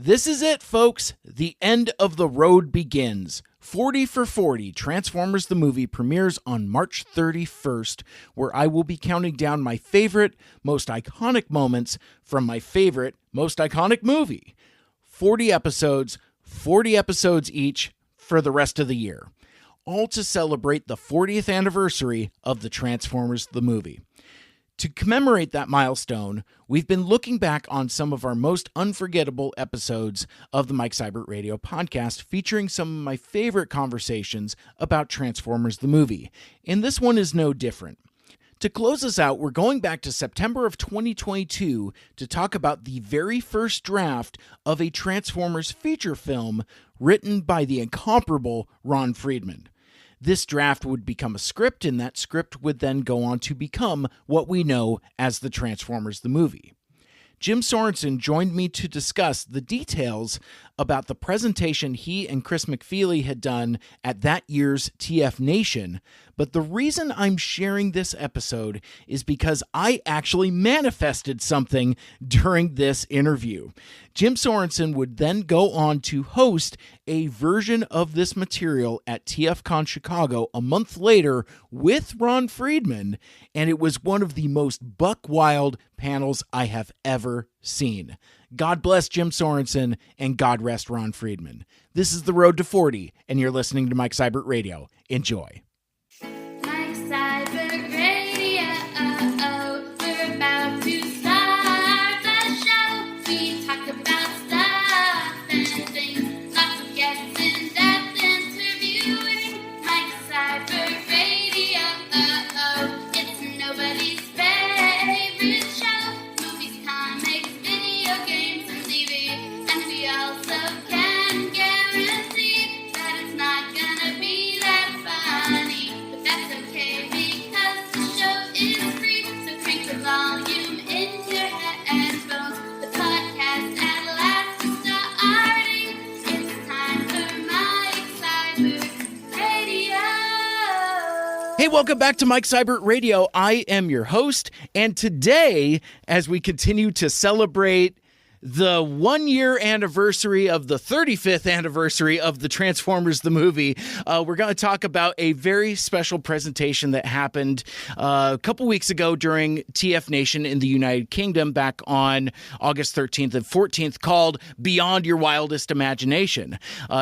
This is it, folks. The end of the road begins. 40 for 40, Transformers the movie premieres on March 31st, where I will be counting down my favorite, most iconic moments from my favorite, most iconic movie. 40 episodes each for the rest of the year, all to celebrate the 40th anniversary of the Transformers the movie. To commemorate that milestone, we've been looking back on some of our most unforgettable episodes of the Mike Seibert Radio Podcast, featuring some of my favorite conversations about Transformers the movie. And this one is no different. To close us out, we're going back to September of 2022 to talk about the very first draft of a Transformers feature film written by the incomparable Ron Friedman. This draft would become a script, and that script would then go on to become what we know as the Transformers the movie. Jim Sorenson joined me to discuss the details about the presentation he and Chris McFeely had done at that year's TF Nation, but the reason I'm sharing this episode is because I actually manifested something during this interview. Jim Sorenson would then go on to host a version of this material at TFCon Chicago a month later with Ron Friedman, and it was one of the most buck-wild panels I have ever seen. God bless Jim Sorenson, and God rest Ron Friedman. This is The Road to 40, and you're listening to Mike Seibert Radio. Enjoy. Mike Seibert Radio, we're about to start the show. We talk about stuff and things, lots of guests, in-depth interviewing. Mike Seibert Radio, it's nobody's favorite show. Movies, comics, video games, and TV, and we also can guarantee that it's not gonna be that funny, but that's okay because the show is free, so crank the volume in your headphones. The podcast at last is starting. It's time for Mike Seibert Radio. Hey, welcome back to Mike Seibert Radio. I am your host, and today, as we continue to celebrate the 1-year anniversary of the 35th anniversary of the Transformers the movie, we're going to talk about a very special presentation that happened a couple weeks ago during TF Nation in the United Kingdom back on August 13th and 14th, called Beyond Your Wildest Imagination.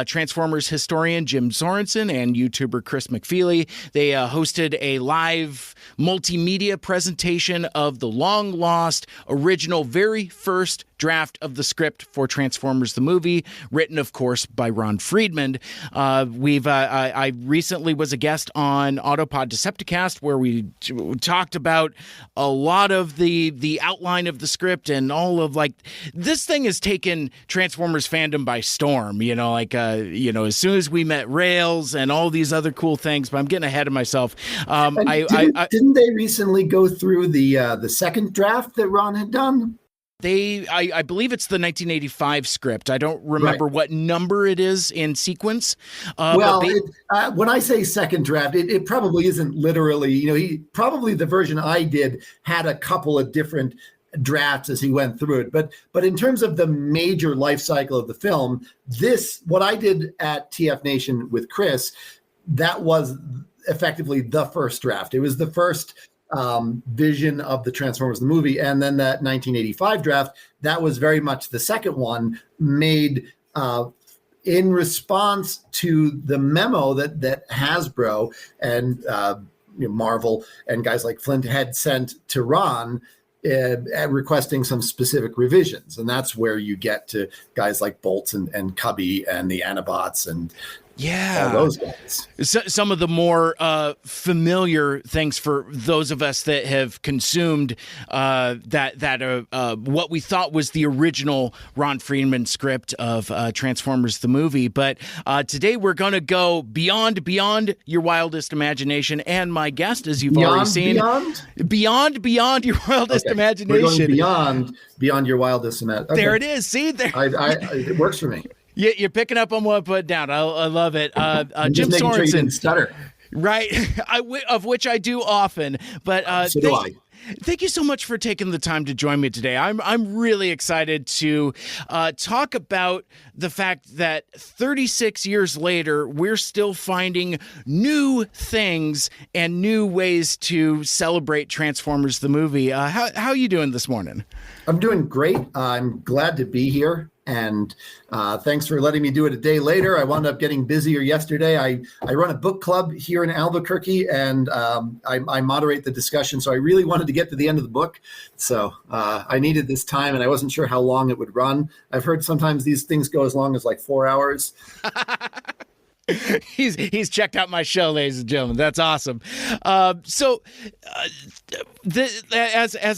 Transformers historian Jim Sorenson and YouTuber Chris McFeely, they hosted a live multimedia presentation of the long-lost original very first draft of the script for Transformers the movie, written, of course, by Ron Friedman. I recently was a guest on Autopod Decepticast, where we talked about a lot of the outline of the script and all of, like, this thing has taken Transformers fandom by storm, as soon as we met Rails and all these other cool things, but I'm getting ahead of myself. Didn't they recently go through the second draft that Ron had done? I believe it's the 1985 script. I don't remember what number it is in sequence. When I say second draft, it probably isn't literally, probably the version I did had a couple of different drafts as he went through it. But in terms of the major life cycle of the film, what I did at TF Nation with Chris, that was effectively the first draft. It was the first vision of the Transformers the movie, and then that 1985 draft, that was very much the second one, made in response to the memo that Hasbro and Marvel and guys like Flint had sent to Ron, requesting some specific revisions. And that's where you get to guys like Bolts and Cubby and the Anabots and all those guys. Some of the more familiar things for those of us that have consumed what we thought was the original Ron Friedman script of Transformers the movie. But today we're going to go beyond your wildest imagination. And my guest, as you've already seen, beyond your wildest imagination. We're going beyond your wildest imagination. Okay. There it is. See, there. It works for me. You're picking up on what I put down. I love it. Jim Sorenson. Stutter. Right. Of which I do often. But so do I. Thank you so much for taking the time to join me today. I'm really excited to talk about the fact that 36 years later, we're still finding new things and new ways to celebrate Transformers the movie. How are you doing this morning? I'm doing great. I'm glad to be here. And thanks for letting me do it a day later. I wound up getting busier yesterday. I run a book club here in Albuquerque, and I moderate the discussion. So I really wanted to get to the end of the book. So I needed this time, and I wasn't sure how long it would run. I've heard sometimes these things go as long as like 4 hours. He's checked out my show, ladies and gentlemen. That's awesome. As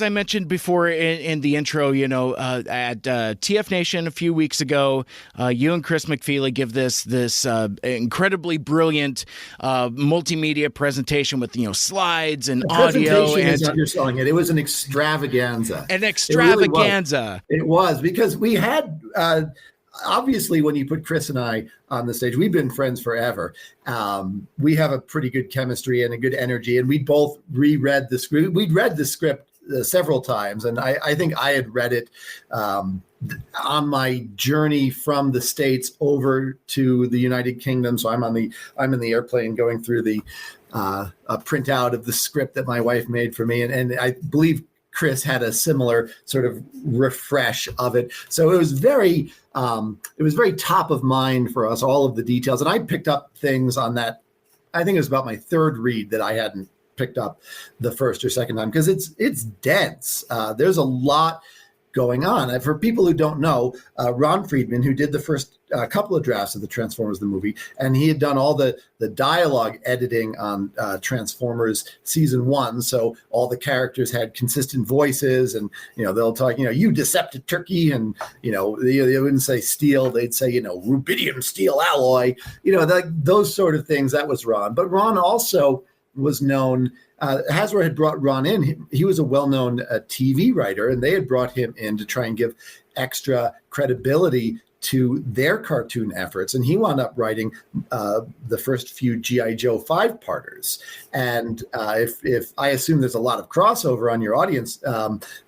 I mentioned before in the intro, at TF Nation a few weeks ago, you and Chris McFeely give this incredibly brilliant multimedia presentation with The audio presentation and is underselling it. It was an extravaganza. It was because we had. Obviously, when you put Chris and I on the stage, we've been friends forever. We have a pretty good chemistry and a good energy, and we both reread the script. We'd read the script several times, and I think I had read it on my journey from the States over to the United Kingdom. So I'm in the airplane going through the a printout of the script that my wife made for me, and I believe Chris had a similar sort of refresh of it. So it was very top of mind for us, all of the details. And I picked up things on that. I think it was about my third read that I hadn't picked up the first or second time, because it's dense. There's a lot going on. And for people who don't know, Ron Friedman, who did the first couple of drafts of the Transformers the movie, and he had done all the dialogue editing on Transformers season 1. So all the characters had consistent voices, and they'll talk, you Deceptive Turkey, and they wouldn't say steel, they'd say rubidium steel alloy, those sort of things. That was Ron. But Ron also was known. Hasbro had brought Ron in. He was a well-known TV writer, and they had brought him in to try and give extra credibility to their cartoon efforts. And he wound up writing the first few G.I. Joe 5-parters. And if I assume there's a lot of crossover on your audience,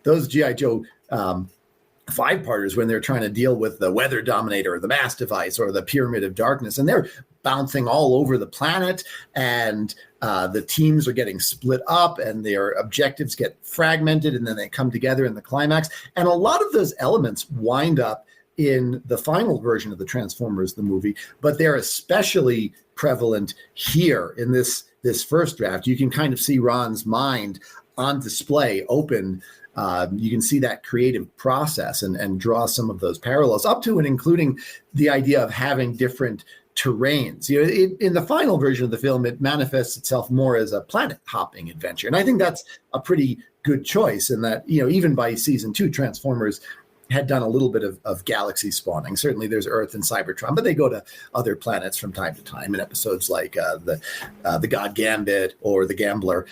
those G.I. Joe 5-parters, when they're trying to deal with the Weather Dominator or the Mass Device or the Pyramid of Darkness, and they're bouncing all over the planet, and the teams are getting split up, and their objectives get fragmented, and then they come together in the climax. And a lot of those elements wind up in the final version of the Transformers the movie, but they're especially prevalent here in this first draft. You can kind of see Ron's mind on display, open. You can see that creative process and draw some of those parallels up to and including the idea of having different terrains. In the final version of the film, it manifests itself more as a planet hopping adventure. And I think that's a pretty good choice in that, even by season 2, Transformers had done a little bit of galaxy spawning. Certainly there's Earth and Cybertron, but they go to other planets from time to time in episodes like the God Gambit or the Gambler.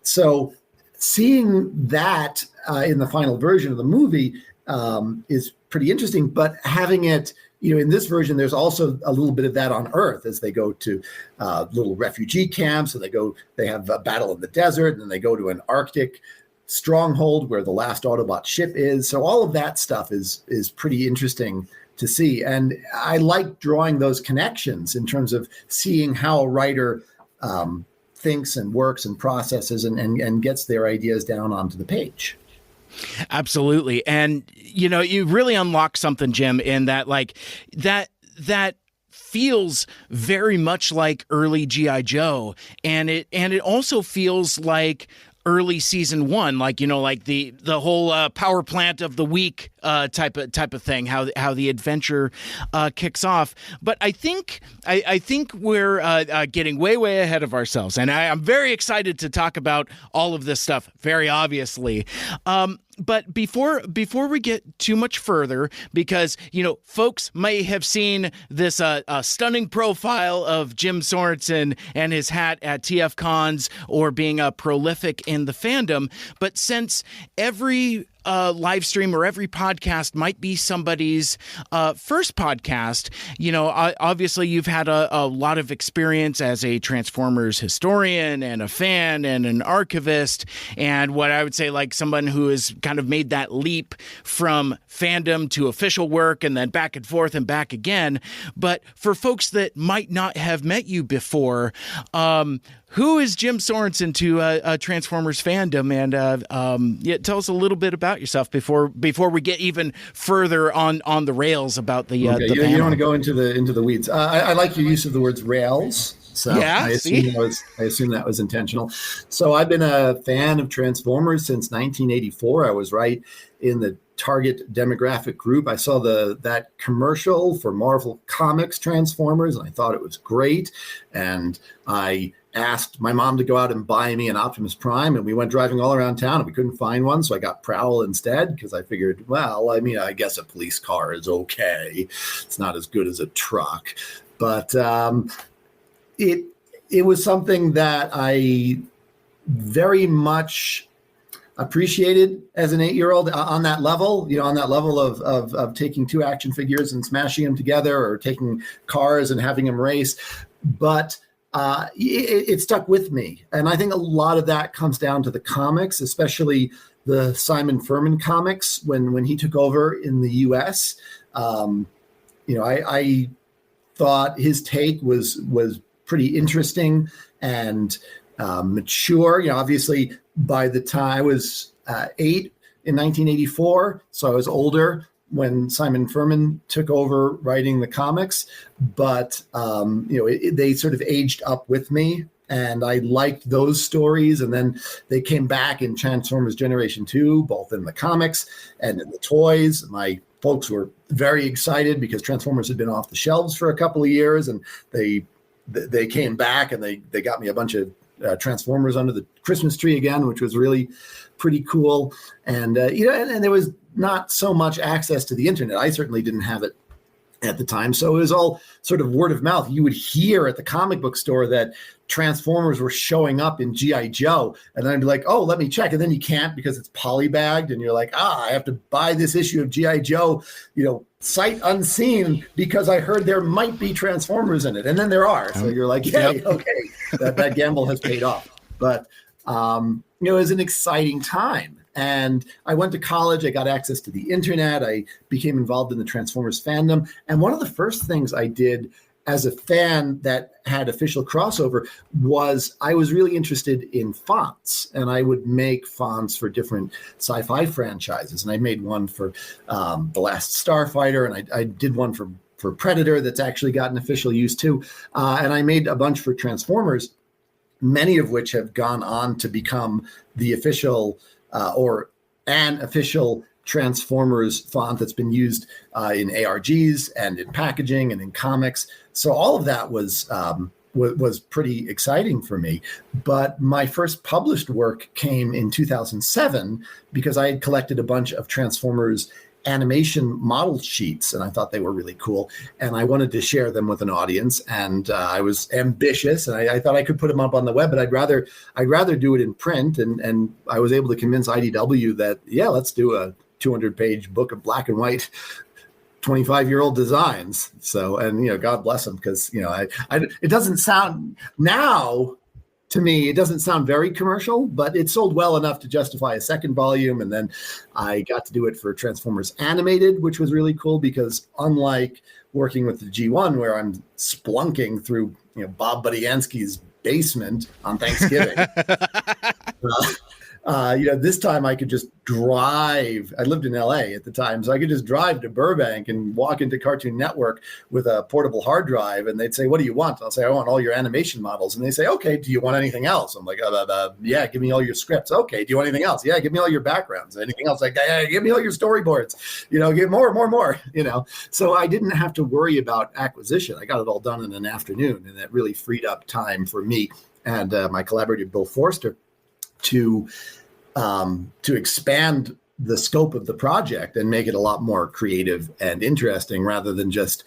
So seeing that in the final version of the movie is pretty interesting, but having it, in this version, there's also a little bit of that on Earth as they go to little refugee camps, and they have a battle in the desert, and then they go to an Arctic stronghold where the last Autobot ship is. So all of that stuff is pretty interesting to see. And I like drawing those connections in terms of seeing how a writer thinks and works and processes and gets their ideas down onto the page. Absolutely. And, you really unlock something, Jim, in that, that feels very much like early G.I. Joe. And it also feels like early season 1, like the whole power plant of the week type of thing, how the adventure kicks off. But I think we're getting way ahead of ourselves, and I'm very excited to talk about all of this stuff, very obviously. But before we get too much further, because, folks may have seen this stunning profile of Jim Sorenson and his hat at TF Cons or being prolific in the fandom. But since every live stream or every podcast might be somebody's first podcast. You know, obviously you've had a lot of experience as a Transformers historian and a fan and an archivist, and what I would say like someone who has kind of made that leap from fandom to official work and then back and forth and back again. But for folks that might not have met you before, who is Jim Sorenson to Transformers fandom? And tell us a little bit about yourself before we get even further on the rails about the okay. the You panel. don't want to go into the weeds. I like your use of the words rails. So Yeah, I assume that was intentional. So I've been a fan of Transformers since 1984. I was right in the target demographic group. I saw that commercial for Marvel Comics Transformers, and I thought it was great. And I asked my mom to go out and buy me an Optimus Prime, and we went driving all around town and we couldn't find one. So I got Prowl instead because I figured, well, I mean, I guess a police car is okay. It's not as good as a truck. But it was something that I very much appreciated as an 8-year-old on that level, on that level of taking two action figures and smashing them together, or taking cars and having them race. But it stuck with me. And I think a lot of that comes down to the comics, especially the Simon Furman comics when he took over in the US. I thought his take was pretty interesting and mature. Obviously by the time I was 8 in 1984, so I was older when Simon Furman took over writing the comics, but they sort of aged up with me, and I liked those stories. And then they came back in Transformers Generation 2, both in the comics and in the toys. My folks were very excited because Transformers had been off the shelves for a couple of years, and they came back and they got me a bunch of Transformers under the Christmas tree again, which was really pretty cool. And and there was not so much access to the internet. I certainly didn't have it at the time, so it was all sort of word of mouth. You would hear at the comic book store that Transformers were showing up in G.I. Joe, and then I'd be like, oh, let me check. And then you can't because it's polybagged, and you're like, I have to buy this issue of G.I. Joe, sight unseen, because I heard there might be Transformers in it. And then there are. So you're like, hey, okay, that gamble has paid off. But, it was an exciting time. And I went to college. I got access to the internet. I became involved in the Transformers fandom. And one of the first things I did as a fan that had official crossover was I was really interested in fonts, and I would make fonts for different sci-fi franchises. And I made one for The Last Starfighter, and I did one for Predator that's actually gotten official use too. And I made a bunch for Transformers, many of which have gone on to become the official or an official Transformers font that's been used in ARGs and in packaging and in comics. So all of that was pretty exciting for me. But my first published work came in 2007 because I had collected a bunch of Transformers animation model sheets, and I thought they were really cool, and I wanted to share them with an audience. And I was ambitious, and I thought I could put them up on the web, but I'd rather do it in print. And I was able to convince IDW that let's do a 200-page book of black and white 25-year-old designs. So, and God bless them, because it doesn't sound now. To me, it doesn't sound very commercial, but it sold well enough to justify a second volume. And then I got to do it for Transformers Animated, which was really cool because unlike working with the G1, where I'm splunking through Bob Budiansky's basement on Thanksgiving, this time I could just drive. I lived in LA at the time, so I could just drive to Burbank and walk into Cartoon Network with a portable hard drive, and they'd say, what do you want? I'll say, I want all your animation models. And they say, okay, do you want anything else? I'm like, yeah, give me all your scripts. Okay, do you want anything else? Yeah, give me all your backgrounds. Anything else? Like, yeah, give me all your storyboards. Give more. So I didn't have to worry about acquisition. I got it all done in an afternoon, and that really freed up time for me and my collaborator, Bill Forster, to expand the scope of the project and make it a lot more creative and interesting rather than just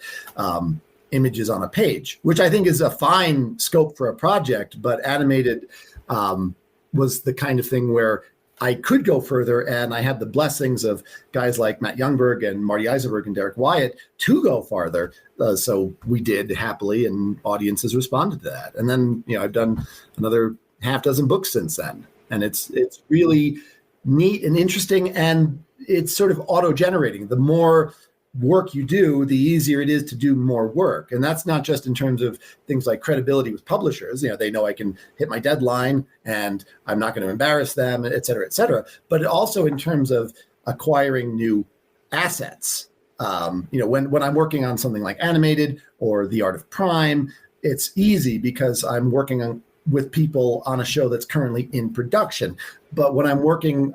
images on a page, which I think is a fine scope for a project. But animated was the kind of thing where I could go further, and I had the blessings of guys like Matt Youngberg and Marty Eisenberg and Derek Wyatt to go farther. So we did happily, and audiences responded to that. And then, I've done another half dozen books since then. And it's really neat and interesting, and it's sort of auto-generating. The more work you do, the easier it is to do more work. And that's not just in terms of things like credibility with publishers. They know I can hit my deadline and I'm not going to embarrass them, et cetera, but also in terms of acquiring new assets. When I'm working on something like animated or The Art of Prime, it's easy because I'm working with people on a show that's currently in production. But when I'm working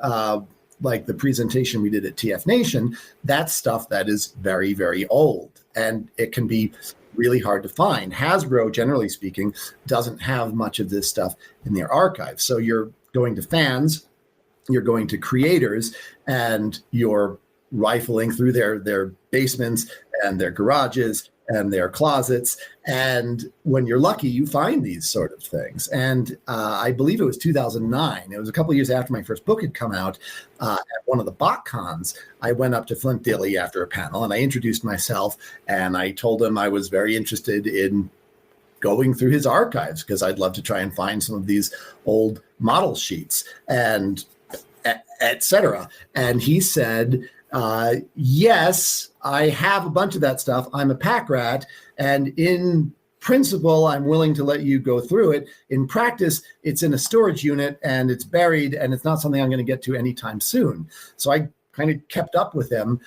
like the presentation we did at TF Nation, that's stuff that is very, very old, and it can be really hard to find. Hasbro, generally speaking, doesn't have much of this stuff in their archive. So you're going to fans, you're going to creators, and you're rifling through their basements and their garages and their closets. And when you're lucky, you find these sort of things. And I believe it was 2009. It was a couple of years after my first book had come out. At one of the BotCons, I went up to Flint Dille after a panel, and I introduced myself, and I told him I was very interested in going through his archives because I'd love to try and find some of these old model sheets and et cetera. And he said, yes, I have a bunch of that stuff. I'm a pack rat, and in principle, I'm willing to let you go through it. In practice, it's in a storage unit and it's buried, and it's not something I'm going to get to anytime soon. So I kind of kept up with him,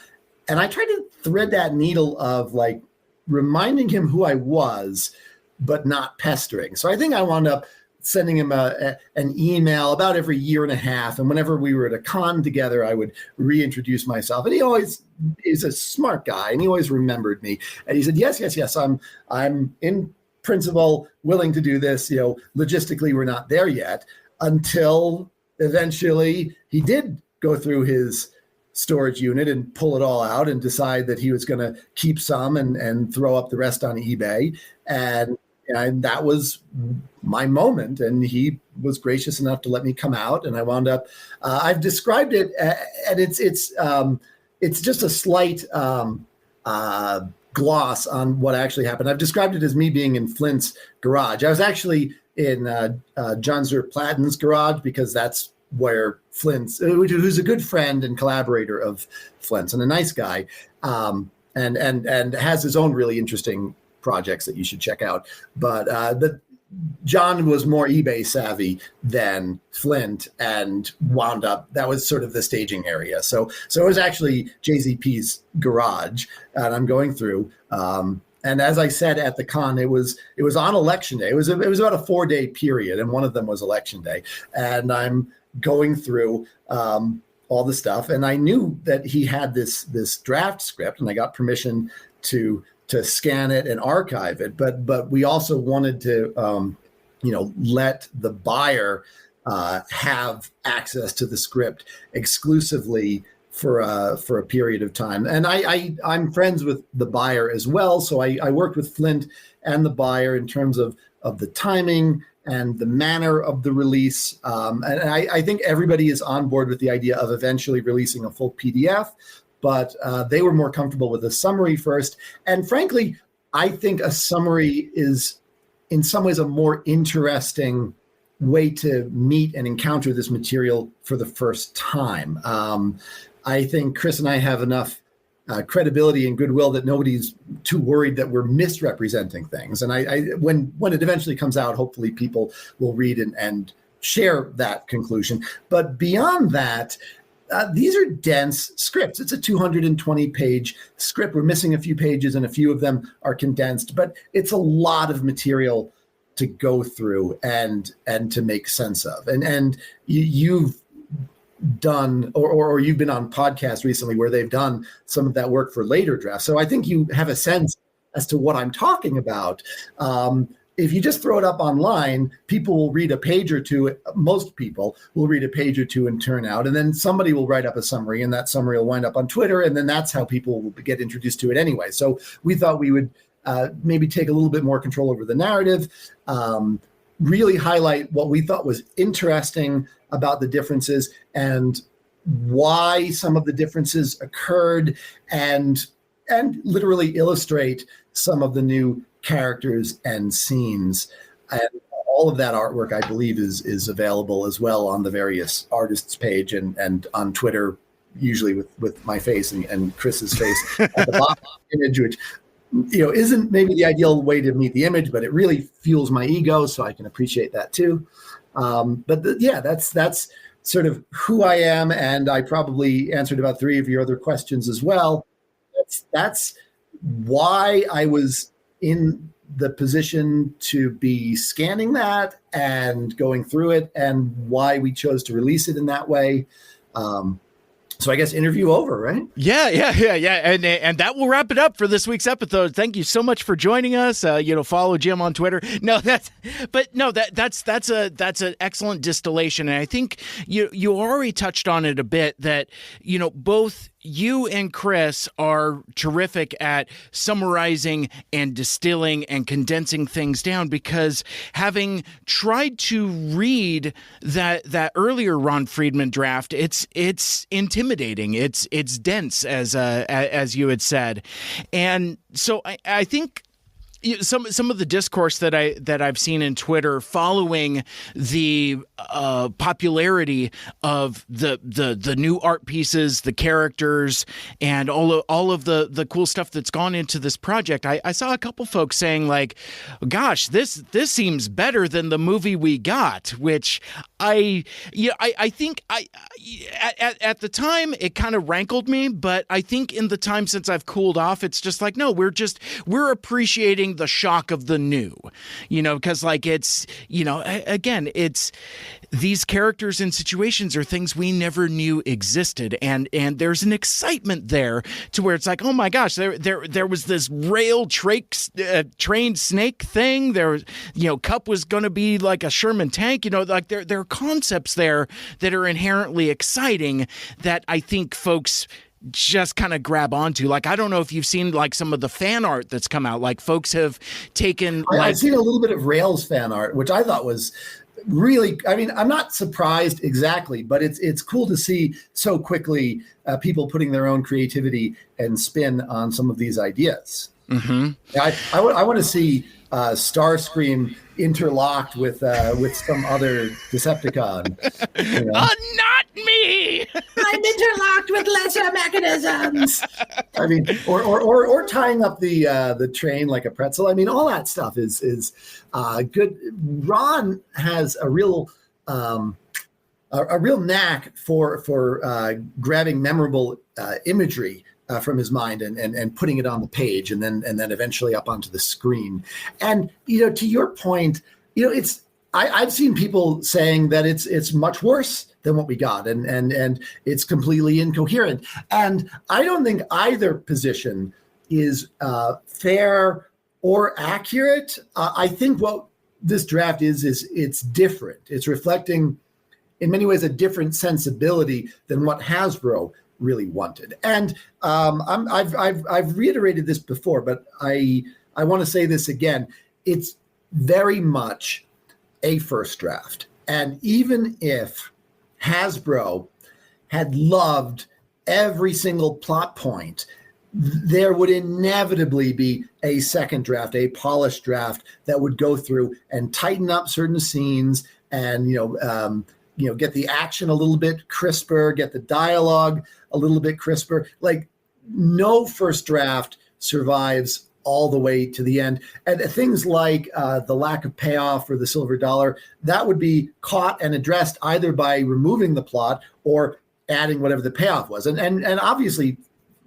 and I tried to thread that needle of like reminding him who I was, but not pestering. So I think I wound up sending him an email about every year and a half. And whenever we were at a con together, I would reintroduce myself. And he always is a smart guy, and he always remembered me. And he said, yes, I'm in principle willing to do this. Logistically, we're not there yet, until eventually he did go through his storage unit and pull it all out and decide that he was going to keep some and throw up the rest on eBay. And that was my moment, and he was gracious enough to let me come out. And I wound up, I've described it, and it's just a slight gloss on what actually happened. I've described it as me being in Flint's garage. I was actually in John Zerp-Platten's garage, because that's where Flint's, who's a good friend and collaborator of Flint's and a nice guy, and has his own really interesting projects that you should check out. But John was more eBay savvy than Flint, and wound up, that was sort of the staging area. So it was actually JZP's garage, and I'm going through. And as I said at the con, it was on election day. It was about a 4-day period, and one of them was election day. And I'm going through all the stuff, and I knew that he had this draft script, and I got permission to scan it and archive it. But we also wanted to, let the buyer have access to the script exclusively for a period of time. And I'm friends with the buyer as well. So I worked with Flint and the buyer in terms of the timing and the manner of the release. And I think everybody is on board with the idea of eventually releasing a full PDF. But they were more comfortable with a summary first. And frankly, I think a summary is in some ways a more interesting way to meet and encounter this material for the first time. I think Chris and I have enough credibility and goodwill that nobody's too worried that we're misrepresenting things. And when it eventually comes out, hopefully people will read and share that conclusion. But beyond that, these are dense scripts. It's a 220-page script. We're missing a few pages, and a few of them are condensed, but it's a lot of material to go through and to make sense of. And you've done, or you've been on podcasts recently where they've done some of that work for later drafts. So I think you have a sense as to what I'm talking about. If you just throw it up online, people will read a page or two. Most people will read a page or two and turn out, and then somebody will write up a summary, and that summary will wind up on Twitter, and then that's how people will get introduced to it anyway. So we thought we would maybe take a little bit more control over the narrative. really highlight what we thought was interesting about the differences and why some of the differences occurred, and literally illustrate some of the new characters and scenes. And all of that artwork, I believe, is available as well on the various artists page and on Twitter, usually with my face and Chris's face at the bottom image, which isn't maybe the ideal way to meet the image, but it really fuels my ego, so I can appreciate that too. That's sort of who I am, and I probably answered about 3 of your other questions as well. That's why I was in the position to be scanning that and going through it, and why we chose to release it in that way. So I guess interview over, right? Yeah. And that will wrap it up for this week's episode. Thank you so much for joining us. Follow Jim on Twitter. That's an excellent distillation. And I think you already touched on it a bit that, both you and Chris are terrific at summarizing and distilling and condensing things down, because having tried to read that earlier Ron Friedman draft, it's intimidating. It's dense, as you had said. And so I think some of the discourse that I've seen in Twitter following the popularity of the new art pieces, the characters, and all of the cool stuff that's gone into this project, I saw a couple folks saying like, "Gosh, this seems better than the movie we got," which I think at the time it kind of rankled me, but I think in the time since I've cooled off, it's just like, no, we're appreciating the shock of the new, because like it's, again, it's these characters and situations are things we never knew existed, and there's an excitement there to where it's like, oh my gosh, there was this rail trained snake thing. There was, Cup was going to be like a Sherman tank. Like there are concepts there that are inherently exciting that I think folks just kind of grab onto. Like, I don't know if you've seen like some of the fan art that's come out. Like folks have taken. I've seen a little bit of Rails fan art, which I thought was really, I'm not surprised exactly, but it's cool to see so quickly people putting their own creativity and spin on some of these ideas. Mm-hmm. I want to see Starscream interlocked with some other Decepticon. Not me. I'm interlocked with lesser mechanisms. Or tying up the train like a pretzel. All that stuff is good. Ron has a real knack for grabbing memorable imagery from his mind and putting it on the page and then eventually up onto the screen. And to your point, I've seen people saying that it's much worse than what we got, and it's completely incoherent. And I don't think either position is fair or accurate. I think what this draft is it's different. It's reflecting in many ways a different sensibility than what Hasbro really wanted. And I've reiterated this before, but I want to say this again. It's very much a first draft. And even if Hasbro had loved every single plot point, there would inevitably be a second draft, a polished draft that would go through and tighten up certain scenes and, get the action a little bit crisper, get the dialogue a little bit crisper. Like, no first draft survives all the way to the end. And things like the lack of payoff or the silver dollar, that would be caught and addressed either by removing the plot or adding whatever the payoff was. And obviously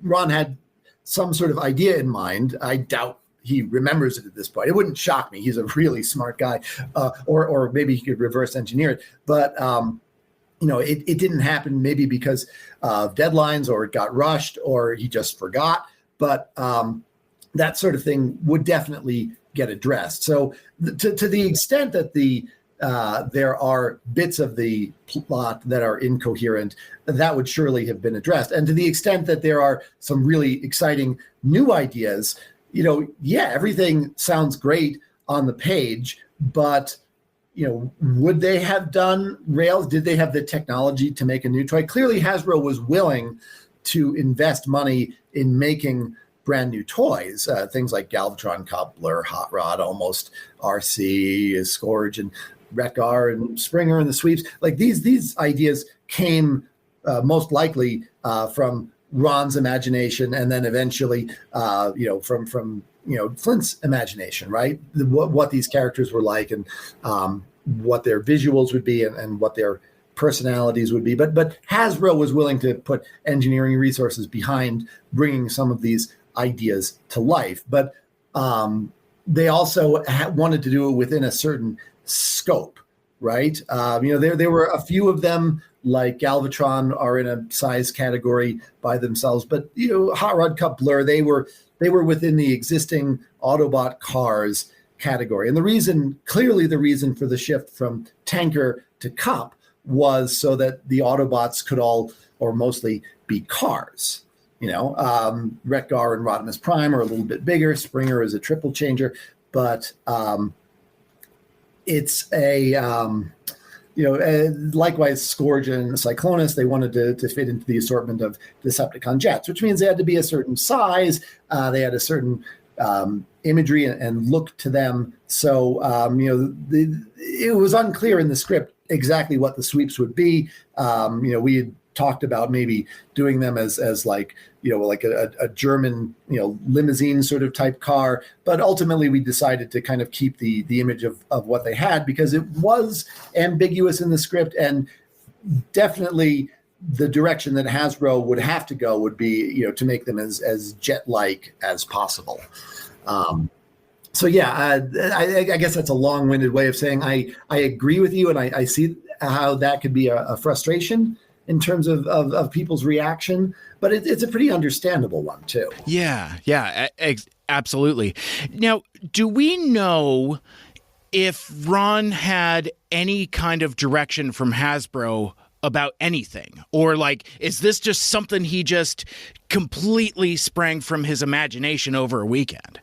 Ron had some sort of idea in mind. I doubt he remembers it at this point. It wouldn't shock me. He's a really smart guy, or maybe he could reverse engineer it. But it didn't happen, maybe because of deadlines, or it got rushed, or he just forgot. But that sort of thing would definitely get addressed. So to the extent that there are bits of the plot that are incoherent, that would surely have been addressed. And to the extent that there are some really exciting new ideas, everything sounds great on the page, but would they have done rails? Did they have the technology to make a new toy? Clearly, Hasbro was willing to invest money in making brand new toys, things like Galvatron, Cop, Blur, Hot Rod, Almost RC, Scourge, and Wreck-Gar, and Springer, and the Sweeps. Like these ideas came most likely from Ron's imagination, and then eventually, from Flint's imagination, right? What these characters were like, and what their visuals would be, and what their personalities would be. But Hasbro was willing to put engineering resources behind bringing some of these ideas to life. But they also wanted to do it within a certain scope, right? There were a few of them, like Galvatron, are in a size category by themselves. But Hot Rod, Cup, Blur, they were within the existing Autobot cars category. And the reason for the shift from tanker to Cup was so that the Autobots could all, or mostly, be cars. Wreck-Gar and Rodimus Prime are a little bit bigger. Springer is a triple changer, but it's likewise, Scourge and Cyclonus, they wanted to fit into the assortment of Decepticon jets, which means they had to be a certain size. They had a certain imagery and look to them. So, it was unclear in the script exactly what the Sweeps would be. We had talked about maybe doing them as like a German, limousine sort of type car. But ultimately we decided to kind of keep the image of what they had, because it was ambiguous in the script, and definitely the direction that Hasbro would have to go would be, to make them as jet-like as possible. I guess that's a long-winded way of saying I agree with you, and I see how that could be a frustration in terms of people's reaction, but it's a pretty understandable one too. Yeah, absolutely. Now, do we know if Ron had any kind of direction from Hasbro about anything, or is this just something he just completely sprang from his imagination over a weekend?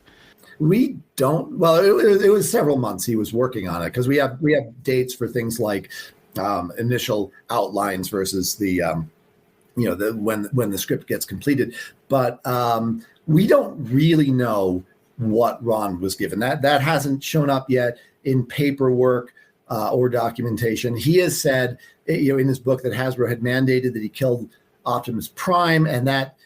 We don't. Well, it was several months he was working on it, because we have dates for things like initial outlines versus the when the script gets completed. But we don't really know what Ron was given. That hasn't shown up yet in paperwork or documentation. He has said, in his book, that Hasbro had mandated that he killed Optimus Prime, and that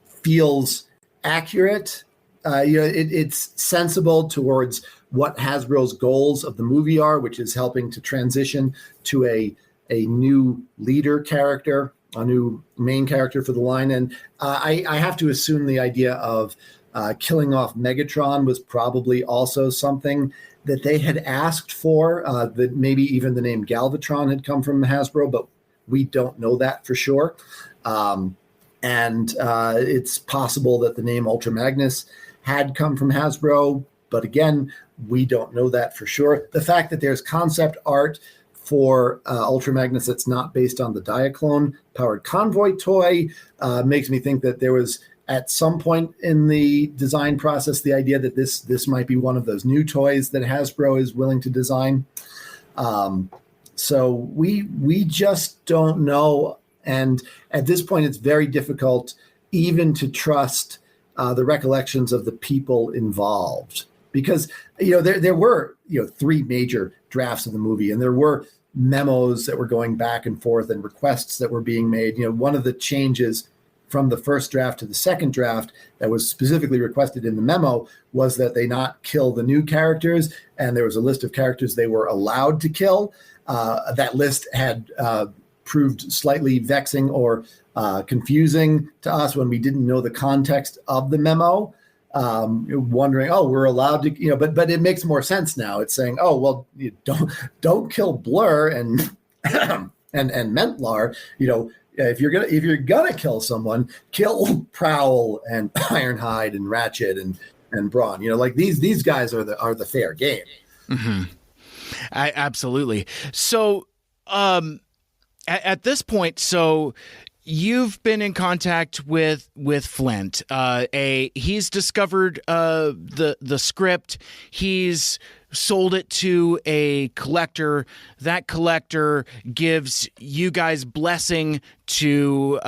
feels accurate. It's sensible towards what Hasbro's goals of the movie are, which is helping to transition to a new leader character, a new main character for the line. And I have to assume the idea of killing off Megatron was probably also something that they had asked for, that maybe even the name Galvatron had come from Hasbro, but we don't know that for sure. And it's possible that the name Ultra Magnus had come from Hasbro, but again, we don't know that for sure. The fact that there's concept art for Ultra Magnus that's not based on the Diaclone powered Convoy toy makes me think that there was, at some point in the design process, the idea that this might be one of those new toys that Hasbro is willing to design. So we just don't know, and at this point, it's very difficult even to trust the recollections of the people involved, because there were three major drafts of the movie, and there were memos that were going back and forth and requests that were being made. One of the changes from the first draft to the second draft that was specifically requested in the memo was that they not kill the new characters, and there was a list of characters they were allowed to kill. That list had proved slightly vexing or confusing to us when we didn't know the context of the memo, wondering, we're allowed to, but it makes more sense now. It's saying, you don't kill Blur and Mentlar, if you're gonna kill someone, kill Prowl and Ironhide and Ratchet and Brawn. These guys are the fair game. Mm-hmm. Absolutely. So at this point, you've been in contact with Flint. He's discovered the script. He's sold it to a collector. That collector gives you guys blessing to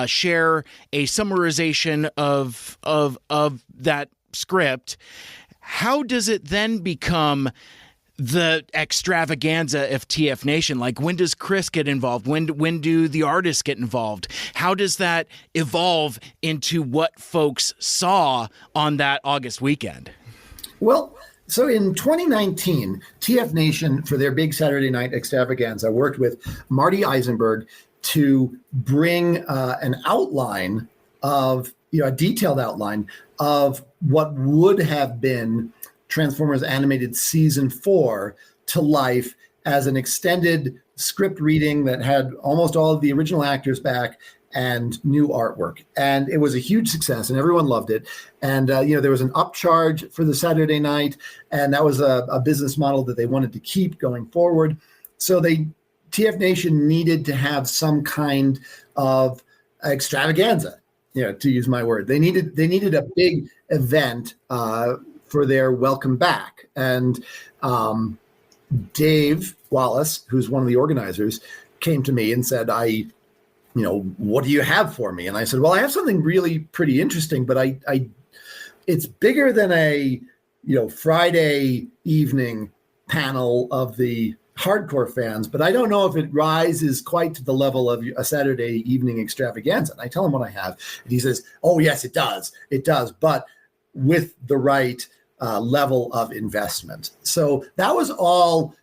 share a summarization of that script. How does it then become the extravaganza of TF Nation? Like, when does Chris get involved? When do the artists get involved? How does that evolve into what folks saw on that August weekend? Well, so in 2019, TF Nation, for their big Saturday night extravaganza, worked with Marty Eisenberg to bring an outline of, a detailed outline of what would have been Transformers Animated Season 4 to life as an extended script reading that had almost all of the original actors back and new artwork. And it was a huge success and everyone loved it. And, there was an upcharge for the Saturday night, and that was a business model that they wanted to keep going forward. So TF Nation needed to have some kind of extravaganza, to use my word. They needed a big event for their welcome back. And Dave Wallace, who's one of the organizers, came to me and said, what do you have for me? And I said, well, I have something really pretty interesting, but it's bigger than a, Friday evening panel of the hardcore fans, but I don't know if it rises quite to the level of a Saturday evening extravaganza. And I tell him what I have. And he says, oh, yes, it does. It does. But with the right level of investment. So that was all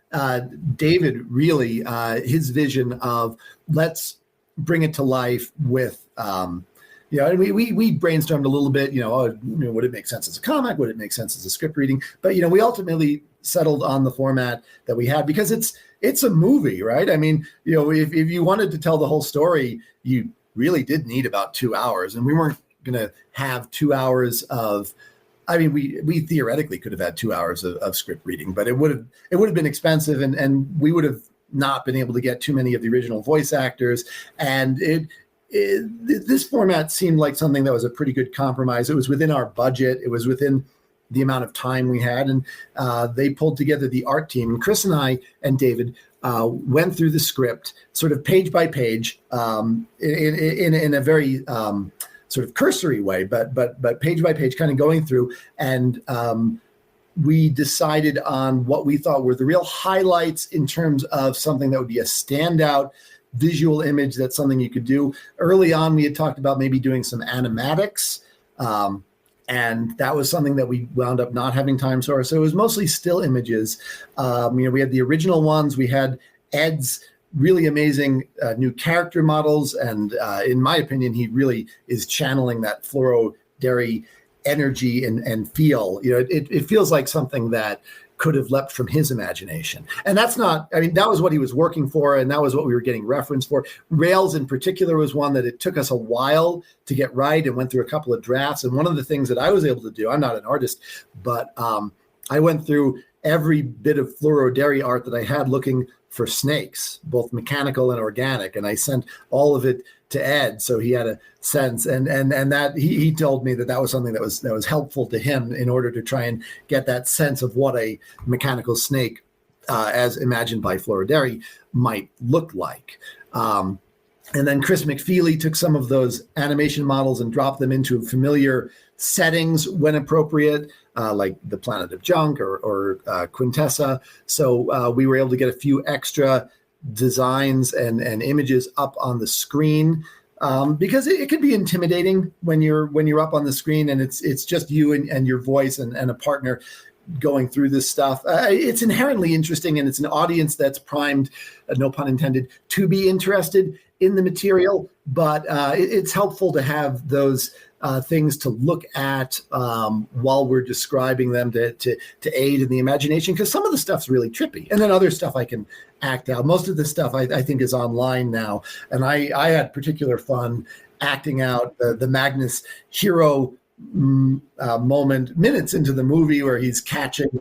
David, really, his vision of let's bring it to life with, and we brainstormed a little bit, would it make sense as a comic? Would it make sense as a script reading? But, we ultimately settled on the format that we had because it's a movie, right? I mean, if you wanted to tell the whole story, you really did need about 2 hours, and we weren't going to have 2 hours of, we theoretically could have had 2 hours of script reading, but it would have been expensive, and we would have not been able to get too many of the original voice actors. And this format seemed like something that was a pretty good compromise. It was within our budget. It was within the amount of time we had, and they pulled together the art team. And Chris and I and David went through the script sort of page by page in a very sort of cursory way, but page by page, kind of going through, and we decided on what we thought were the real highlights in terms of something that would be a standout visual image. That's something you could do. Early on, we had talked about maybe doing some animatics, and that was something that we wound up not having time for. So it was mostly still images. We had the original ones. We had Ed's really amazing new character models. And in my opinion, he really is channeling that Fluoro Dairy energy and feel. It feels like something that could have leapt from his imagination. And that's not, that was what he was working for, and that was what we were getting reference for. Rails in particular was one that it took us a while to get right and went through a couple of drafts. And one of the things that I was able to do, I'm not an artist, but I went through every bit of Fluoro Dairy art that I had looking for snakes, both mechanical and organic. And I sent all of it to Ed, so he had a sense, and that he told me that was something that was helpful to him in order to try and get that sense of what a mechanical snake, as imagined by Fluoro Dairy, might look like. And then Chris McFeely took some of those animation models and dropped them into familiar settings when appropriate, like the Planet of Junk or Quintessa. So we were able to get a few extra designs and images up on the screen, because it can be intimidating when you're up on the screen and it's just you and your voice and a partner going through this stuff. It's inherently interesting, and it's an audience that's primed, no pun intended, to be interested in the material. But it's helpful to have those things to look at while we're describing them to aid in the imagination, because some of the stuff's really trippy, and then other stuff I can act out. Most of the stuff I think is online now, and I had particular fun acting out the Magnus hero minutes into the movie where he's catching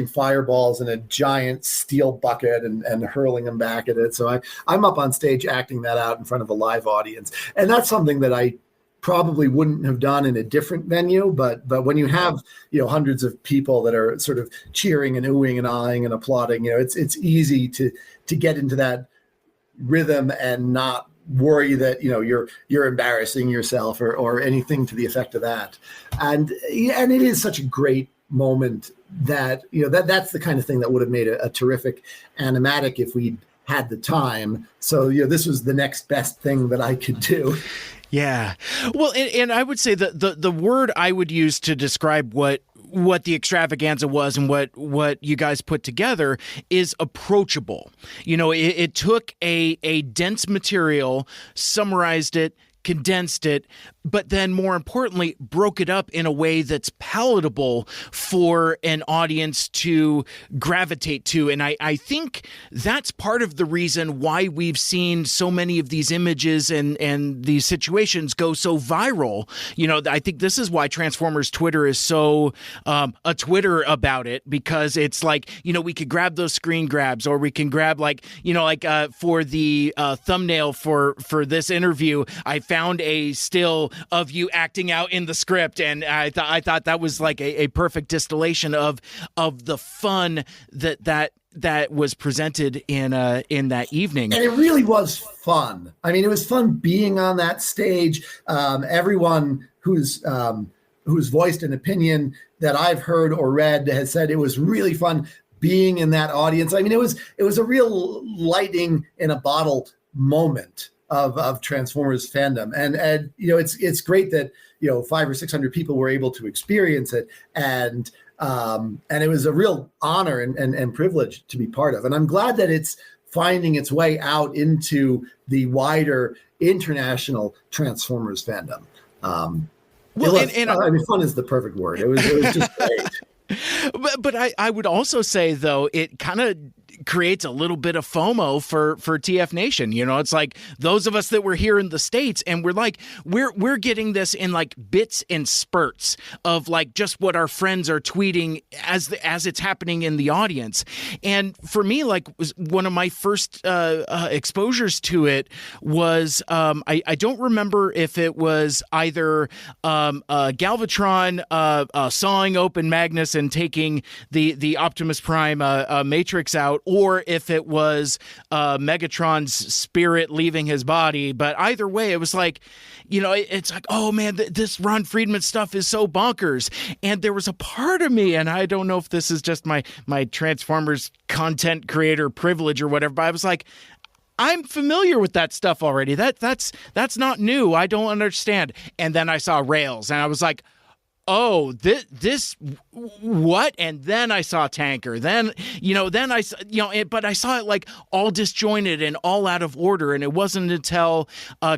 fireballs in a giant steel bucket and hurling them back at it. So I'm up on stage acting that out in front of a live audience, and that's something that I probably wouldn't have done in a different venue. But when you have hundreds of people that are sort of cheering and oohing and aahing and applauding, it's easy to get into that rhythm and not worry that you're embarrassing yourself or anything to the effect of that. And it is such a great moment that that's the kind of thing that would have made a terrific animatic if we had the time. So this was the next best thing that I could do. Yeah. Well, and I would say that the word I would use to describe what the extravaganza was and what you guys put together is approachable. It took a dense material, summarized it, condensed it, but then more importantly, broke it up in a way that's palatable for an audience to gravitate to. And I think that's part of the reason why we've seen so many of these images and these situations go so viral. I think this is why Transformers Twitter is so a Twitter about it, because it's like, we could grab those screen grabs, or we can grab for the thumbnail for this interview, I found a still of you acting out in the script, and I thought that was like a perfect distillation of the fun that was presented in that evening. And it really was fun. I mean, it was fun being on that stage. Everyone who's voiced an opinion that I've heard or read has said it was really fun being in that audience. I mean, it was a real lightning in a bottle moment of Transformers fandom, and it's great that 500 or 600 people were able to experience it, and it was a real honor and privilege to be part of. And I'm glad that it's finding its way out into the wider international Transformers fandom. Fun is the perfect word. It was just great. But I would also say, though, it kind of creates a little bit of FOMO for TF Nation. It's like those of us that were here in the States, and we're getting this in like bits and spurts of like just what our friends are tweeting as it's happening in the audience. And for me, like, was one of my first exposures to it was I don't remember if it was either Galvatron sawing open Magnus and taking the Optimus Prime Matrix out, or if it was Megatron's spirit leaving his body. But either way, it was like, it's like, oh man, this Ron Friedman stuff is so bonkers. And there was a part of me, and I don't know if this is just my Transformers content creator privilege or whatever, but I was like, I'm familiar with that stuff already. That's not new. I don't understand. And then I saw Rails, and I was like, oh, this what? And then I saw Tanker. Then but I saw it like all disjointed and all out of order. And it wasn't until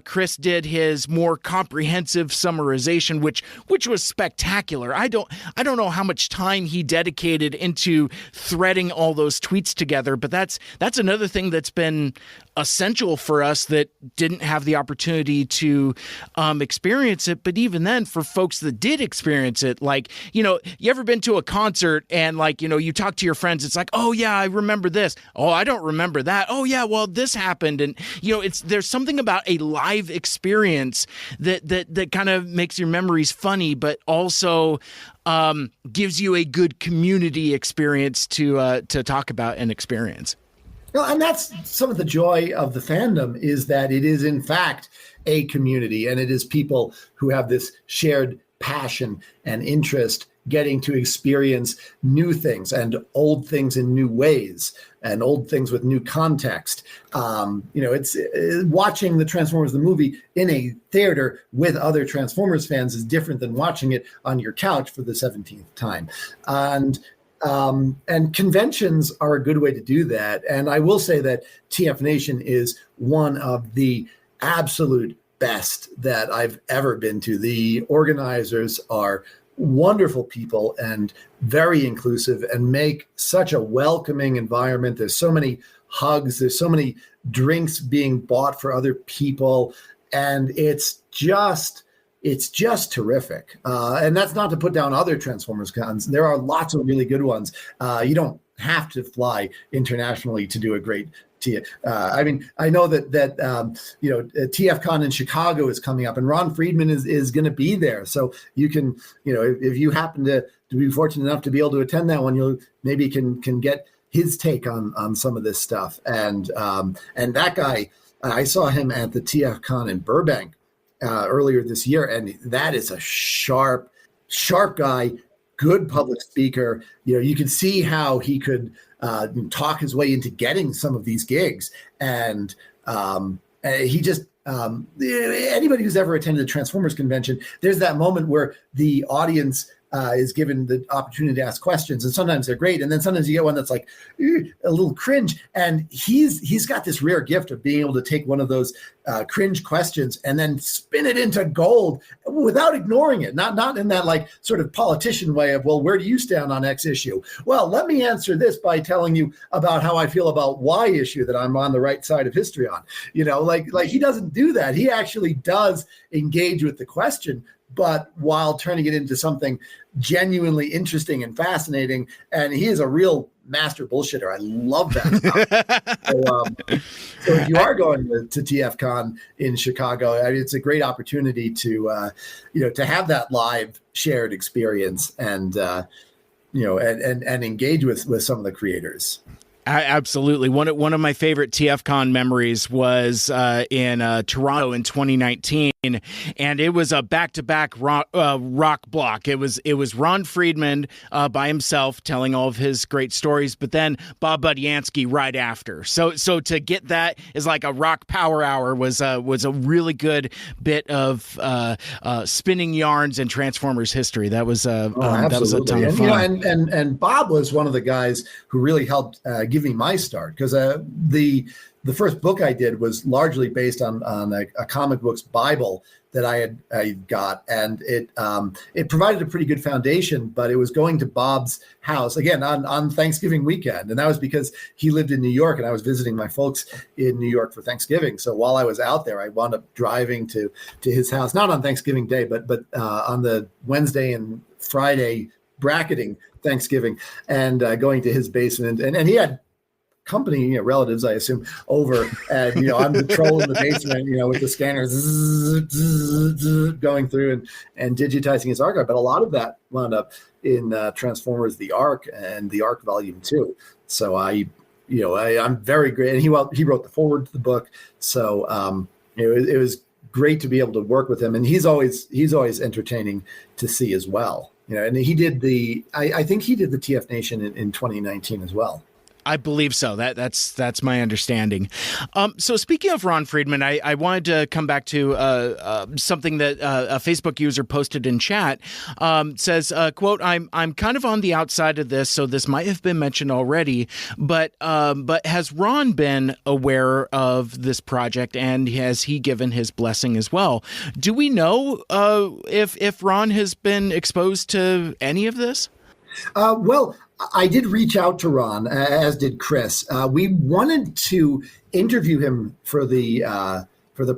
Chris did his more comprehensive summarization, which was spectacular. I don't know how much time he dedicated into threading all those tweets together, but that's another thing that's been essential for us that didn't have the opportunity to experience it. But even then, for folks that did experience it, like, you ever been to a concert and like, you talk to your friends, it's like, oh yeah, I remember this. Oh, I don't remember that. Oh yeah, well, this happened. And there's something about a live experience that kind of makes your memories funny, but also gives you a good community experience to talk about and experience. Well, and that's some of the joy of the fandom, is that it is in fact a community, and it is people who have this shared passion and interest getting to experience new things and old things in new ways and old things with new context. It's watching the Transformers the movie in a theater with other Transformers fans is different than watching it on your couch for the 17th time. And conventions are a good way to do that. And I will say that TF Nation is one of the absolute best that I've ever been to. The organizers are wonderful people and very inclusive and make such a welcoming environment. There's so many hugs. There's so many drinks being bought for other people. And it's it's just terrific. And that's not to put down other Transformers cons. There are lots of really good ones. You don't have to fly internationally to do a great I mean, I know that TFCon in Chicago is coming up, and Ron Friedman is going to be there. So you can, if you happen to be fortunate enough to be able to attend that one, you'll maybe can get his take on some of this stuff. And that guy, I saw him at the TFCon in Burbank earlier this year, and that is a sharp guy, good public speaker. You can see how he could talk his way into getting some of these gigs. And he just, anybody who's ever attended a Transformers convention, there's that moment where the audience is given the opportunity to ask questions, and sometimes they're great, and then sometimes you get one that's like a little cringe. And he's got this rare gift of being able to take one of those cringe questions and then spin it into gold without ignoring it. Not in that like sort of politician way of, well, where do you stand on X issue? Well, let me answer this by telling you about how I feel about Y issue that I'm on the right side of history on. Like he doesn't do that. He actually does engage with the question, but while turning it into something genuinely interesting and fascinating. And he is a real master bullshitter. I love that. So if you are going to TFCon in Chicago, I mean, it's a great opportunity to have that live shared experience and engage with some of the creators. Absolutely. One of my favorite TFCon memories was in Toronto in 2019, and it was a back-to-back rock block. It was Ron Friedman by himself telling all of his great stories, but then Bob Budiansky right after. So to get that is like a rock power hour was a really good bit of spinning yarns and Transformers history. That was a ton of fun. And Bob was one of the guys who really helped give me my start, because the first book I did was largely based on a comic books Bible that I got, and it provided a pretty good foundation. But it was going to Bob's house again on Thanksgiving weekend, and that was because he lived in New York, and I was visiting my folks in New York for Thanksgiving. So while I was out there, I wound up driving to his house, not on Thanksgiving Day, but on the Wednesday and Friday bracketing Thanksgiving, and going to his basement, and he had company, relatives, I assume, over, and I'm patrolling the basement, with the scanners going through and digitizing his archive. But a lot of that wound up in Transformers: The Ark and The Ark Volume 2. So I'm very great, and he wrote the foreword to the book. So it was great to be able to work with him, and he's always entertaining to see as well. And he did I think he did the TF Nation in 2019 as well. I believe so. That's my understanding. So speaking of Ron Friedman, I wanted to come back to something that a Facebook user posted in chat. Says, quote, I'm kind of on the outside of this, so this might have been mentioned already, but has Ron been aware of this project, and has he given his blessing as well? Do we know if Ron has been exposed to any of this? Well, I did reach out to Ron, as did Chris. We wanted to interview him for the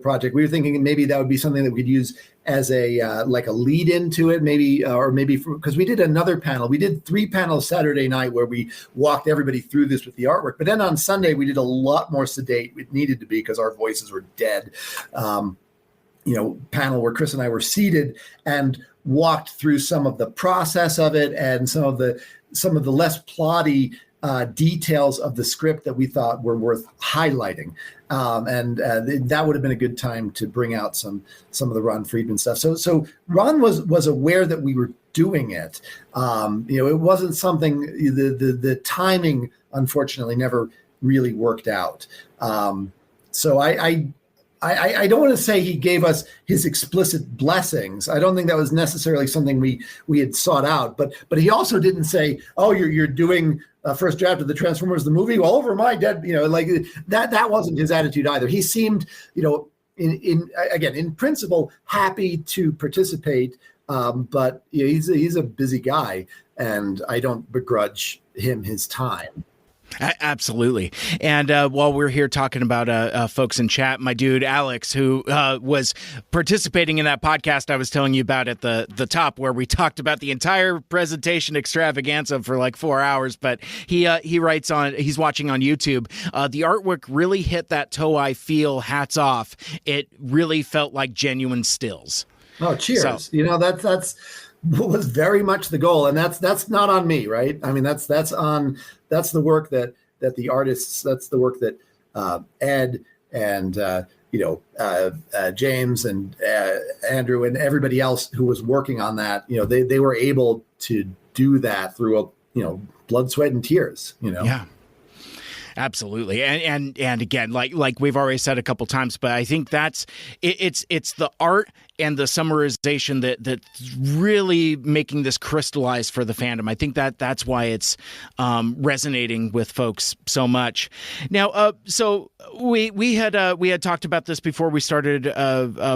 project. We were thinking maybe that would be something that we could use as a lead into it, maybe, or maybe because we did another panel. We did 3 panels Saturday night where we walked everybody through this with the artwork. But then on Sunday we did a lot more sedate. It needed to be because our voices were dead. Panel where Chris and I were seated and walked through some of the process of it and some of the less plotty details of the script that we thought were worth highlighting. That would have been a good time to bring out some of the Ron Friedman stuff. So Ron was aware that we were doing it. It wasn't something, the timing, unfortunately, never really worked out. So I don't want to say he gave us his explicit blessings. I don't think that was necessarily something we had sought out. But he also didn't say, "Oh, you're doing a first draft of the Transformers the movie. Well, over my dead," like that. That wasn't his attitude either. He seemed, in principle, happy to participate. But he's a busy guy, and I don't begrudge him his time. Absolutely. And while we're here talking about folks in chat, my dude Alex, who was participating in that podcast I was telling you about at the top, where we talked about the entire presentation extravaganza for like 4 hours, but he writes he's watching on YouTube. The artwork really hit that Toei feel. Hats off. It really felt like genuine stills. Oh, cheers. So, that's was very much the goal, and that's not on me, right? I mean, that's the work that the artists, that's the work that Ed and James and Andrew and everybody else who was working on that, they were able to do that through blood, sweat, and tears. Yeah. Absolutely. And again, like we've already said a couple times, but I think that's it's the art and the summarization that's really making this crystallize for the fandom. I think that's why it's resonating with folks so much. Now, so we had talked about this before we started,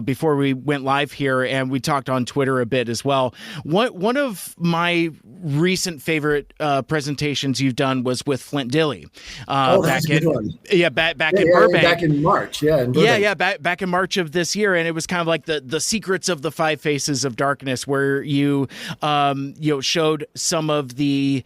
before we went live here, and we talked on Twitter a bit as well. One of my recent favorite presentations you've done was with Flint Dille. That's a good one. Yeah, back in Burbank. Back in March, back in March of this year, and it was kind of like the secrets of the Five Faces of Darkness, where you showed some of the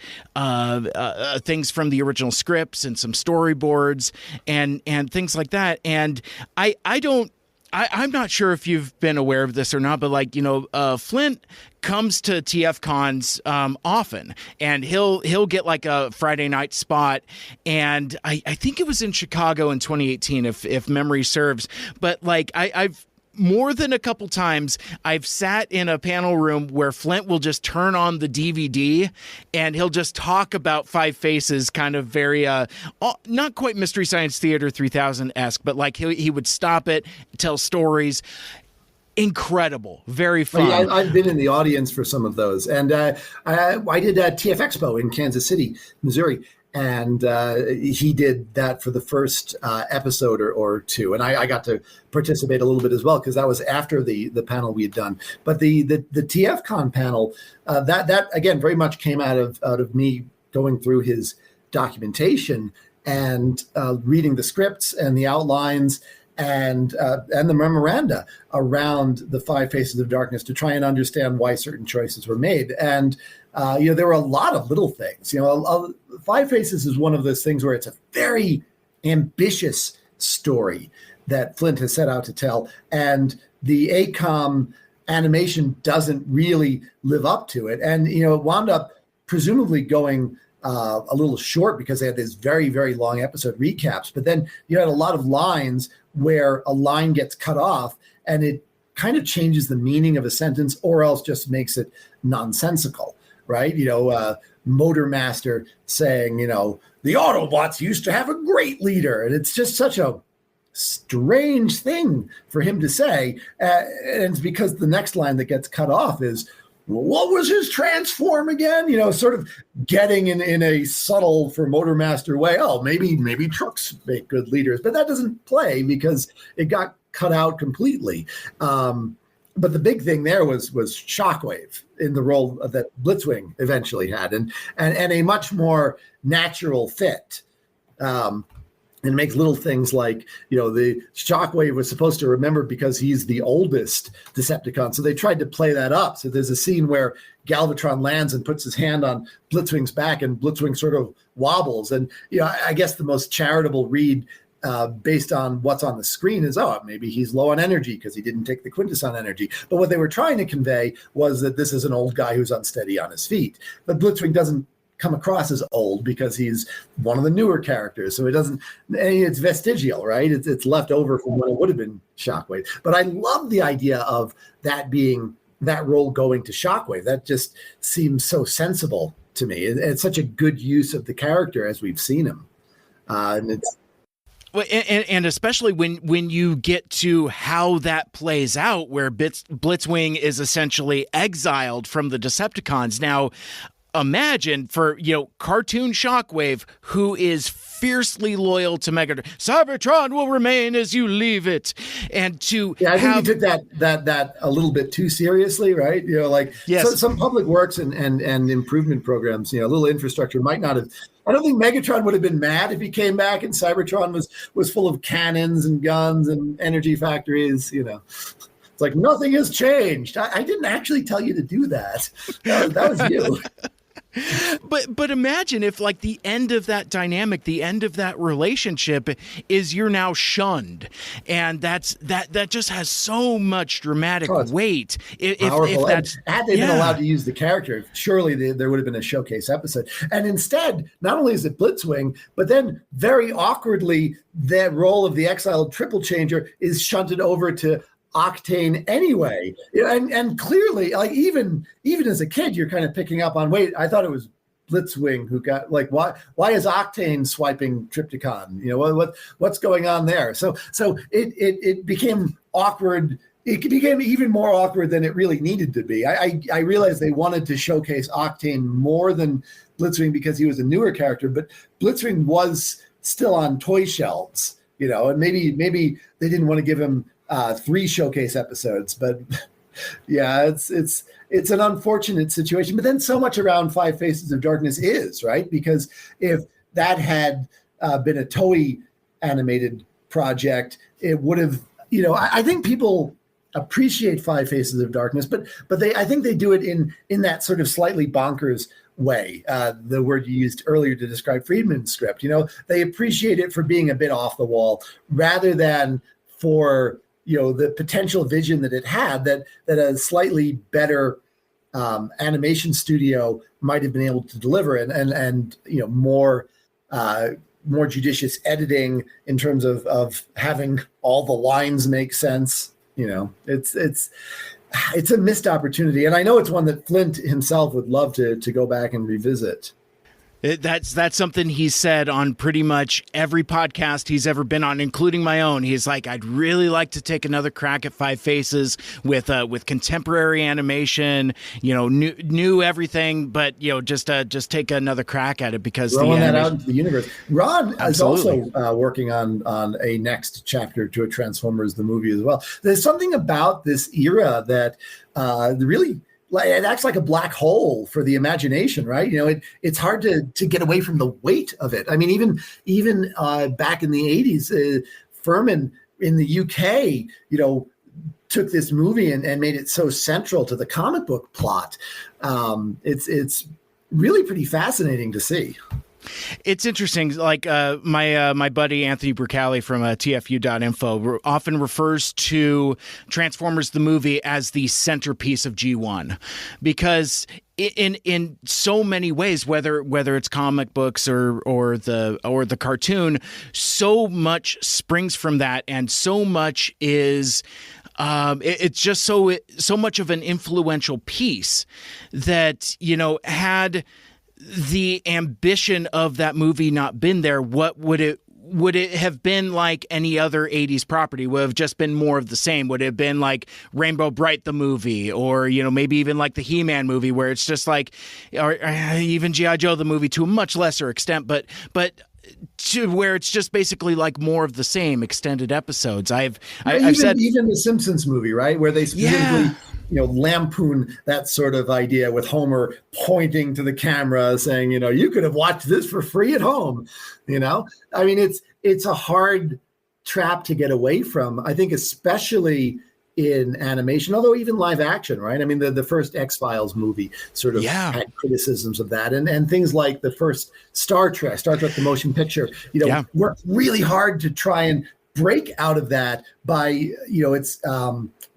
things from the original scripts and some storyboards and things like that. And I'm not sure if you've been aware of this or not, but Flint comes to TF Cons often, and he'll get like a Friday night spot, and I think it was in Chicago in 2018, if memory serves. But I've more than a couple times I've sat in a panel room where Flint will just turn on the DVD and he'll just talk about Five Faces, kind of very not quite Mystery Science Theater 3000-esque, but he would stop it, tell stories. Incredible, very fun. Yeah, I've been in the audience for some of those, and I did TF Expo in Kansas City, Missouri. And he did that for the first episode or two. And I got to participate a little bit as well, because that was after the panel we had done. But the TFCon panel, that again, very much came out of me going through his documentation and reading the scripts and the outlines and the memoranda around the Five Faces of Darkness to try and understand why certain choices were made. And there were a lot of little things. Five Faces is one of those things where it's a very ambitious story that Flint has set out to tell, and the ACOM animation doesn't really live up to it. And it wound up presumably going a little short because they had these very, very long episode recaps. But then you had a lot of lines where a line gets cut off and it kind of changes the meaning of a sentence, or else just makes it nonsensical. Right? Motor Master saying, the Autobots used to have a great leader. And it's just such a strange thing for him to say. And it's because the next line that gets cut off is, what was his transform again? Sort of getting in a subtle, for Motor Master way. Oh, maybe trucks make good leaders. But that doesn't play because it got cut out completely. But the big thing there was Shockwave in the role that Blitzwing eventually had, and a much more natural fit. And it makes little things like, the Shockwave was supposed to remember because he's the oldest Decepticon. So they tried to play that up. So there's a scene where Galvatron lands and puts his hand on Blitzwing's back, and Blitzwing sort of wobbles. And, I guess the most charitable read based on what's on the screen is, maybe he's low on energy because he didn't take the Quintesson energy. But what they were trying to convey was that this is an old guy who's unsteady on his feet. But Blitzwing doesn't come across as old because he's one of the newer characters. So it's vestigial, right? It's left over from what it would have been Shockwave. But I love the idea of that role going to Shockwave. That just seems so sensible to me. It's such a good use of the character as we've seen him. And it's, and especially when you get to how that plays out, where Blitzwing is essentially exiled from the Decepticons. Now, imagine for, cartoon Shockwave, who is fiercely loyal to Megatron, Cybertron will remain as you leave it. And I think you took that a little bit too seriously, right? Yes. So some public works and improvement programs, a little infrastructure might not have. I don't think Megatron would have been mad if he came back and Cybertron was full of cannons and guns and energy factories. It's like nothing has changed. I didn't actually tell you to do that. That was you. But imagine if like the end of that dynamic, the end of that relationship is you're now shunned, and that just has so much dramatic weight. If that's had they been allowed to use the character, surely there would have been a showcase episode. And instead, not only is it Blitzwing, but then very awkwardly, that role of the exiled triple changer is shunted over to Octane anyway, and clearly, like even as a kid, you're kind of picking up on. Wait, I thought it was Blitzwing who got why is Octane swiping Trypticon? What's going on there? So it became awkward. It became even more awkward than it really needed to be. I realized they wanted to showcase Octane more than Blitzwing because he was a newer character, but Blitzwing was still on toy shelves, and maybe they didn't want to give him 3 showcase episodes, but yeah, it's an unfortunate situation. But then so much around Five Faces of Darkness is right, because if that had been a Toei animated project, it would have. I think people appreciate Five Faces of Darkness, but I think they do it in that sort of slightly bonkers way. The word you used earlier to describe Friedman's script. They appreciate it for being a bit off the wall rather than for the potential vision that it had that a slightly better animation studio might have been able to deliver and more judicious editing in terms of having all the lines make sense. It's a missed opportunity. And I know it's one that Flint himself would love to go back and revisit. That's something he's said on pretty much every podcast he's ever been on, including my own. He's like, I'd really like to take another crack at Five Faces with contemporary animation, new everything, but just take another crack at it because throwing that out into the universe. Ron is also working on a next chapter to a Transformers the movie as well. There's something about this era that really. It acts like a black hole for the imagination, right? It's hard to get away from the weight of it. I mean, even back in the 80s, Furman in the UK, took this movie and made it so central to the comic book plot. It's really pretty fascinating to see. It's interesting. Like my buddy Anthony Bricali from TFU.info often refers to Transformers the movie as the centerpiece of G1 because in so many ways, whether it's comic books or the cartoon, so much springs from that, and so much is. It's just so much of an influential piece that had the ambition of that movie not been there, what would it have been like any other 80s property? Would it have just been more of the same? Would it have been like Rainbow Bright the movie, or maybe even like the He-Man movie, where it's just like, or even G.I. Joe the movie to a much lesser extent, but to where it's just basically like more of the same extended episodes. I've said even the Simpsons movie, right, where they specifically lampoon that sort of idea with Homer pointing to the camera saying, you could have watched this for free at home. I mean, it's a hard trap to get away from, I think, especially in animation, although even live action, right? I mean, the first X-Files movie sort of had criticisms of that, and things like the first Star Trek the motion picture, worked really hard to try and break out of that by, its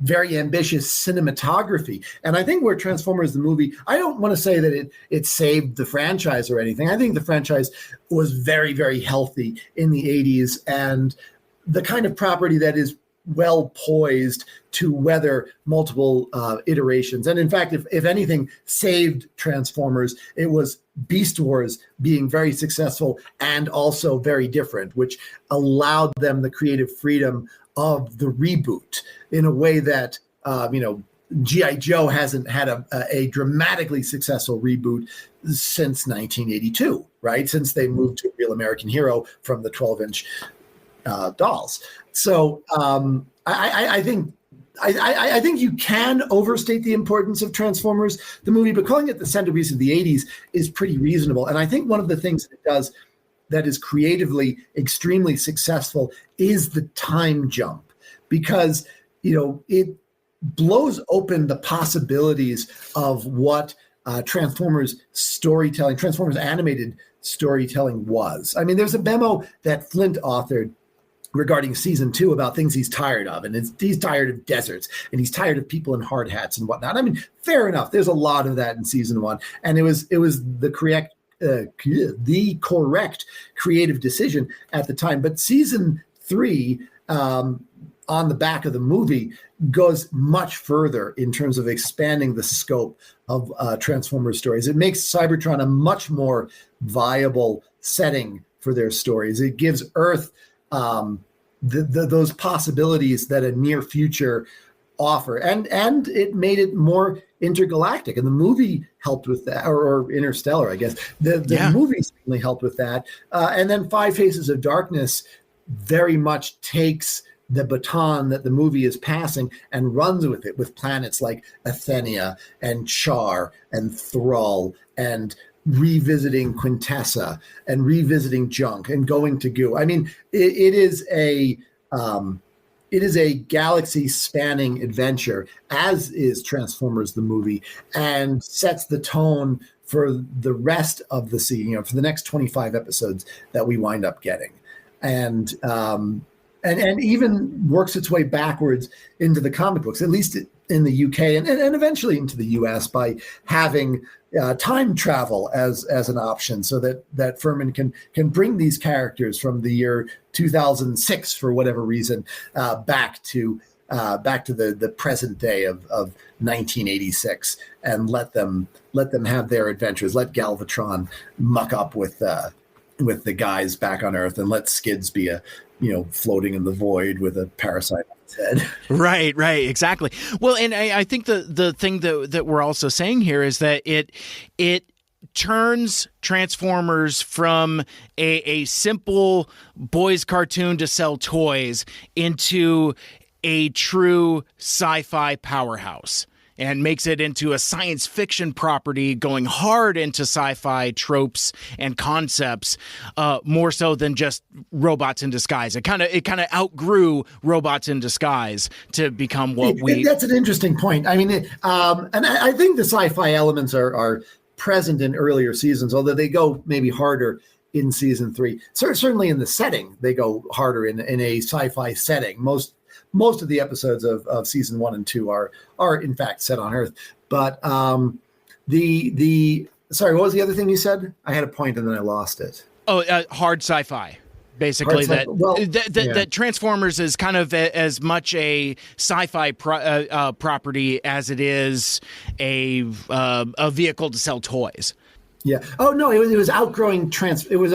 very ambitious cinematography. And I think where Transformers the movie, I don't want to say that it saved the franchise or anything. I think the franchise was very, very healthy in the 80s, and the kind of property that is well poised to weather multiple iterations. And in fact, if anything saved Transformers, it was Beast Wars being very successful and also very different, which allowed them the creative freedom of the reboot in a way that, G.I. Joe hasn't had a dramatically successful reboot since 1982, right? Since they moved to Real American Hero from the 12-inch dolls. So I think you can overstate the importance of Transformers, the movie, but calling it the centerpiece of the 80s is pretty reasonable. And I think one of the things it does that is creatively extremely successful is the time jump, because, it blows open the possibilities of what Transformers animated storytelling was. I mean, there's a memo that Flint authored regarding season 2 about things he's tired of, and he's tired of deserts, and he's tired of people in hard hats and whatnot. I mean, fair enough. There's a lot of that in season 1, and it was the correct creative decision at the time. But season 3, on the back of the movie, goes much further in terms of expanding the scope of Transformers stories. It makes Cybertron a much more viable setting for their stories. It gives Earth those possibilities that a near future offer, and it made it more intergalactic, and the movie helped with that, or interstellar, I guess. The movie certainly helped with that, and then Five Faces of Darkness very much takes the baton that the movie is passing and runs with it, with planets like Athenia and Char and Thrall, and revisiting Quintessa and revisiting Junk and going to Goo. I mean, it is a galaxy spanning adventure, as is Transformers the movie, and sets the tone for the rest of the season, for the next 25 episodes that we wind up getting. And even works its way backwards into the comic books, at least in the UK, and eventually into the US, by having time travel as an option, so that Furman can bring these characters from the year 2006 for whatever reason back to the present day of 1986, and let them have their adventures. Let Galvatron muck up with the guys back on Earth, and let Skids be floating in the void with a parasite on his head. Right, exactly. Well, and I think the thing that we're also saying here is that it turns Transformers from a simple boys cartoon to sell toys into a true sci-fi powerhouse, and makes it into a science fiction property, going hard into sci-fi tropes and concepts, more so than just robots in disguise. It kind of outgrew robots in disguise to become That's an interesting point. I mean, and I think the sci-fi elements are present in earlier seasons, although they go maybe harder in season 3. Certainly in the setting, they go harder in a sci-fi setting. Most of the episodes of season 1 and 2 are in fact set on Earth. But sorry, what was the other thing you said? I had a point and then I lost it. Hard sci-fi. Basically, that Transformers is kind of as much a sci-fi property as it is a vehicle to sell toys. Yeah. Oh no, it was outgrowing robots. In disguise.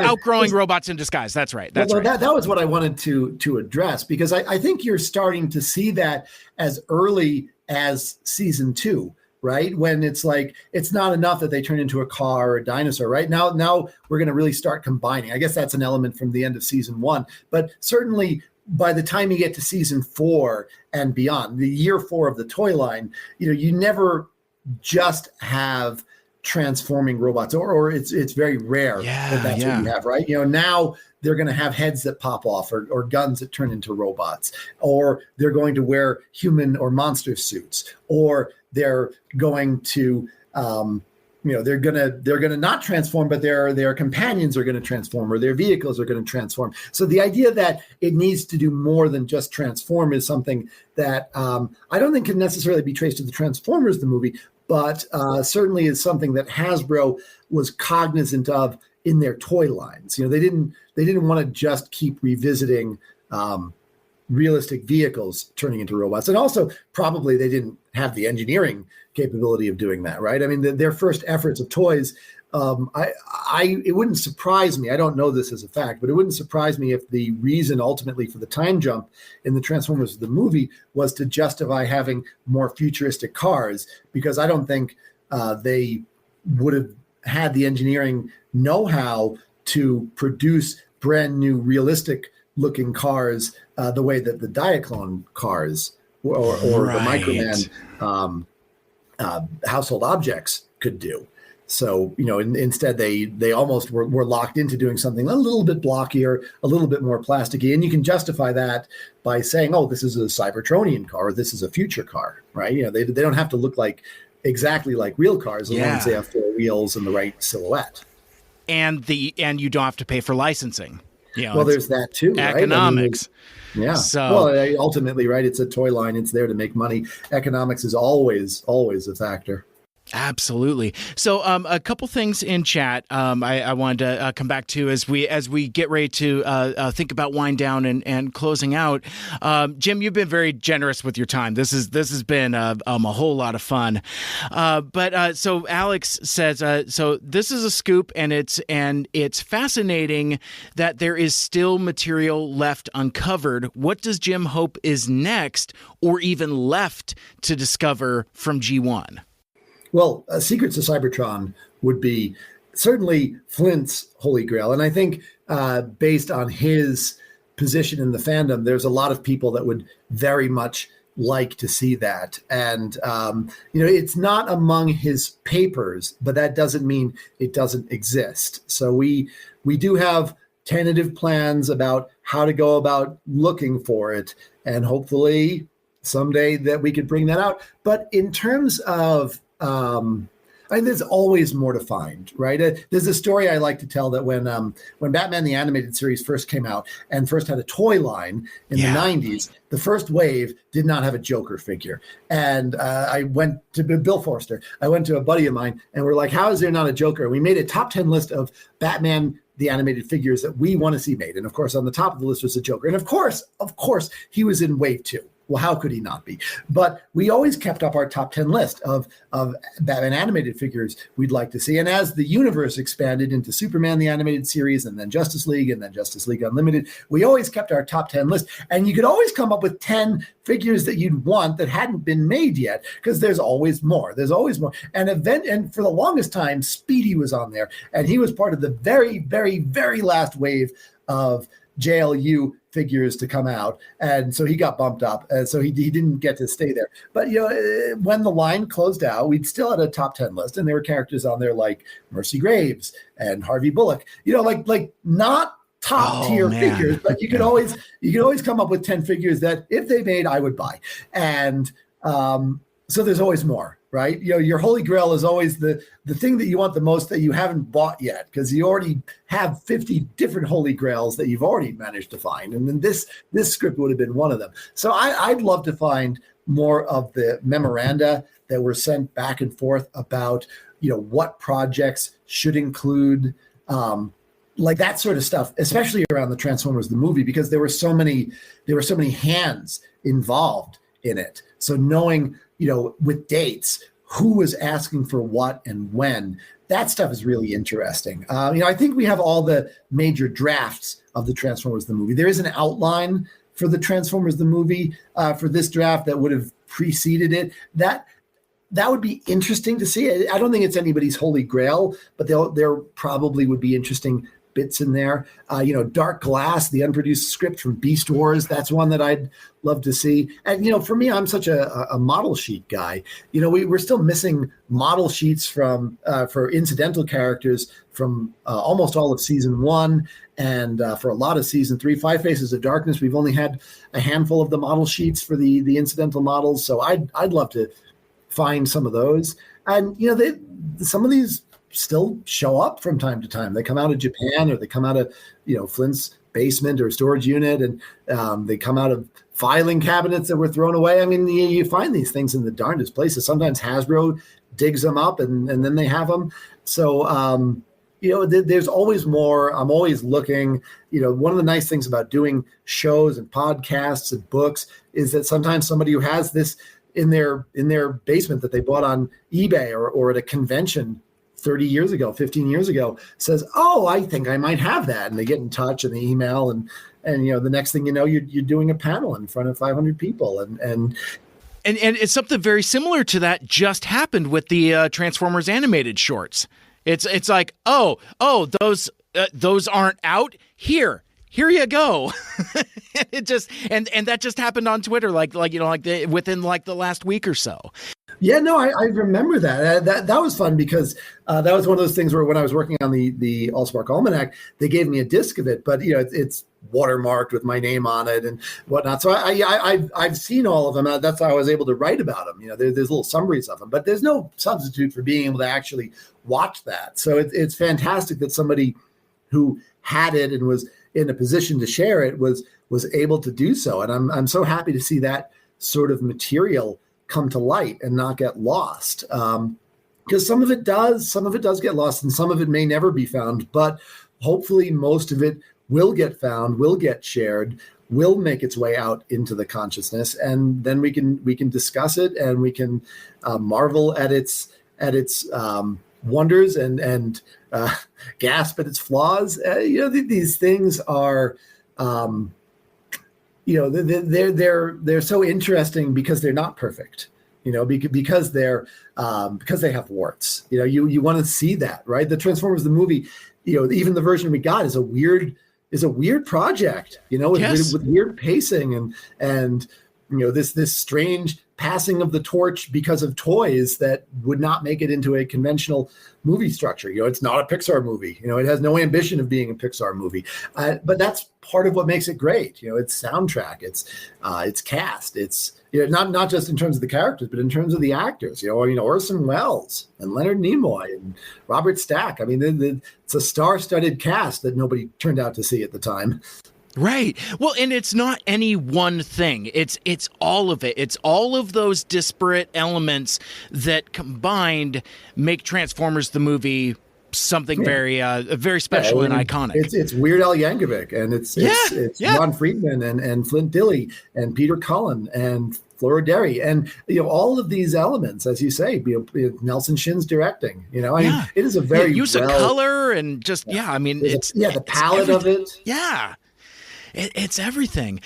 Outgrowing robots in disguise. That's right. That's right. That was what I wanted to address, because I think you're starting to see that as early as season 2, right? When it's like, it's not enough that they turn into a car or a dinosaur, right? Now we're going to really start combining. I guess that's an element from the end of season 1, but certainly by the time you get to season 4 and beyond, the year 4 of the toy line, you never just have transforming robots, or it's very rare that's what you have, right? Now they're going to have heads that pop off, or guns that turn into robots, or they're going to wear human or monster suits, or they're going to they're gonna not transform, but their companions are going to transform, or their vehicles are going to transform. So the idea that it needs to do more than just transform is something that I don't think can necessarily be traced to the Transformers the movie, but certainly is something that Hasbro was cognizant of in their toy lines. They didn't want to just keep revisiting realistic vehicles turning into robots, and also probably they didn't have the engineering capability of doing that, right? I mean, their first efforts of toys it wouldn't surprise me. I don't know this as a fact, but it wouldn't surprise me if the reason ultimately for the time jump in the Transformers the movie was to justify having more futuristic cars, because I don't think they would have had the engineering know-how to produce brand new realistic looking cars the way that the Diaclone cars or the Microman household objects could do. So, instead they almost were locked into doing something a little bit blockier, a little bit more plasticky. And you can justify that by saying, oh, this is a Cybertronian car, or this is a future car, right? They don't have to look exactly like real cars as long as they have four wheels and the right silhouette. And you don't have to pay for licensing. Well, there's that too, economics. Right? Yeah. So ultimately, right, it's a toy line. It's there to make money. Economics is always a factor. Absolutely. So a couple things in chat I wanted to come back to as we get ready to think about wind down and closing out. Jim, you've been very generous with your time. This has been a whole lot of fun. But so Alex says, so this is a scoop, and it's fascinating that there is still material left uncovered. What does Jim hope is next, or even left to discover from G1? Well, Secrets of Cybertron would be certainly Flint's holy grail. And I think based on his position in the fandom, there's a lot of people that would very much like to see that. And, it's not among his papers, but that doesn't mean it doesn't exist. So we do have tentative plans about how to go about looking for it. And hopefully someday that we could bring that out. But in terms of there's always more to find, right? There's a story I like to tell that when Batman the Animated Series first came out and first had a toy line in the 90s, the first wave did not have a Joker figure. And I went to Bill Forster. I went to a buddy of mine, and we're like, how is there not a Joker? And we made a top 10 list of Batman the animated figures that we want to see made. And of course, on the top of the list was the Joker. And of course, he was in wave 2. Well, how could he not be? But we always kept up our top 10 list of Batman animated figures we'd like to see. And as the universe expanded into Superman, the animated series, and then Justice League, and then Justice League Unlimited, we always kept our top 10 list. And you could always come up with 10 figures that you'd want that hadn't been made yet, because there's always more. There's always more. And for the longest time, Speedy was on there. And he was part of the very, very, very last wave of JLU figures to come out, and so he got bumped up, and so he didn't get to stay there. But when the line closed out, we'd still had a top 10 list, and there were characters on there like Mercy Graves and Harvey Bullock, like not top tier figures, but you could always come up with 10 figures that if they made, I would buy. And so there's always more, right? Your holy grail is always the thing that you want the most that you haven't bought yet, because you already have 50 different holy grails that you've already managed to find. And then this script would have been one of them. So I'd love to find more of the memoranda that were sent back and forth about, what projects should include, like that sort of stuff, especially around the Transformers, the movie, because there were so many hands involved in it. So knowing, with dates, who was asking for what and when, that stuff is really interesting. I think we have all the major drafts of the Transformers the movie. There is an outline for the Transformers the movie for this draft that would have preceded it. That would be interesting to see. I don't think it's anybody's holy grail, but there probably would be interesting bits in there. Dark Glass, the unproduced script from Beast Wars, that's one that I'd love to see. And, for me, I'm such a model sheet guy. We're still missing model sheets for incidental characters from almost all of season 1 and for a lot of season 3. Five Faces of Darkness, we've only had a handful of the model sheets for the incidental models. So I'd love to find some of those. And, some of these still show up from time to time. They come out of Japan, or they come out of, Flint's basement or storage unit, and they come out of filing cabinets that were thrown away. I mean, you find these things in the darndest places. Sometimes Hasbro digs them up and then they have them. So, there's always more. I'm always looking. One of the nice things about doing shows and podcasts and books is that sometimes somebody who has this in their basement that they bought on eBay or at a convention 30 years ago, 15 years ago, says, oh, I think I might have that. And they get in touch and they email and the next thing you know, you're doing a panel in front of 500 people. And it's something very similar to that just happened with the Transformers animated shorts. It's like, those aren't out. Here you go. It just and that just happened on Twitter, within the last week or so. Yeah, no, I remember that. That was fun because that was one of those things where when I was working on the Allspark Almanac, they gave me a disc of it, but it's watermarked with my name on it and whatnot. So I've seen all of them. That's how I was able to write about them. There's little summaries of them, but there's no substitute for being able to actually watch that. So it's fantastic that somebody who had it and was in a position to share it was able to do so. And I'm so happy to see that sort of material come to light and not get lost. Because some of it does get lost and some of it may never be found, but hopefully most of it will get found, will get shared, will make its way out into the consciousness. And then we can discuss it and we can marvel at its wonders and gasp at its flaws. These things are, they're so interesting because they're not perfect, because they have warts. You want to see that, right? The Transformers the movie, even the version we got is a weird project, Yes. with weird pacing and this strange passing of the torch because of toys that would not make it into a conventional movie structure. It's not a Pixar movie. It has no ambition of being a Pixar movie. But that's part of what makes it great. Its soundtrack, its cast, it's not just in terms of the characters, but in terms of the actors. Orson Welles and Leonard Nimoy and Robert Stack. I mean, it's a star-studded cast that nobody turned out to see at the time. Right. Well, and it's not any one thing. It's all of it. It's all of those disparate elements that combined make Transformers the movie something very special and iconic. It's Weird Al Yankovic and it's Ron Friedman and Flint Dille and Peter Cullen and Flora Derry and all of these elements, as you say, Nelson Shin's directing. It is a very use of color and just it's the palette of it. Yeah. It's everything.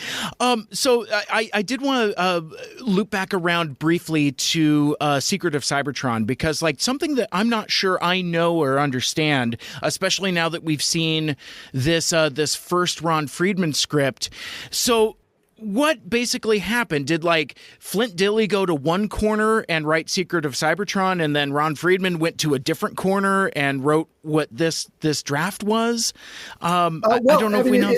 So I did want to loop back around briefly to Secret of Cybertron, because something that I'm not sure I know or understand, especially now that we've seen this first Ron Friedman script. So what basically happened? Did Flint Dille go to one corner and write Secret of Cybertron, and then Ron Friedman went to a different corner and wrote what this draft was? I don't know if we know.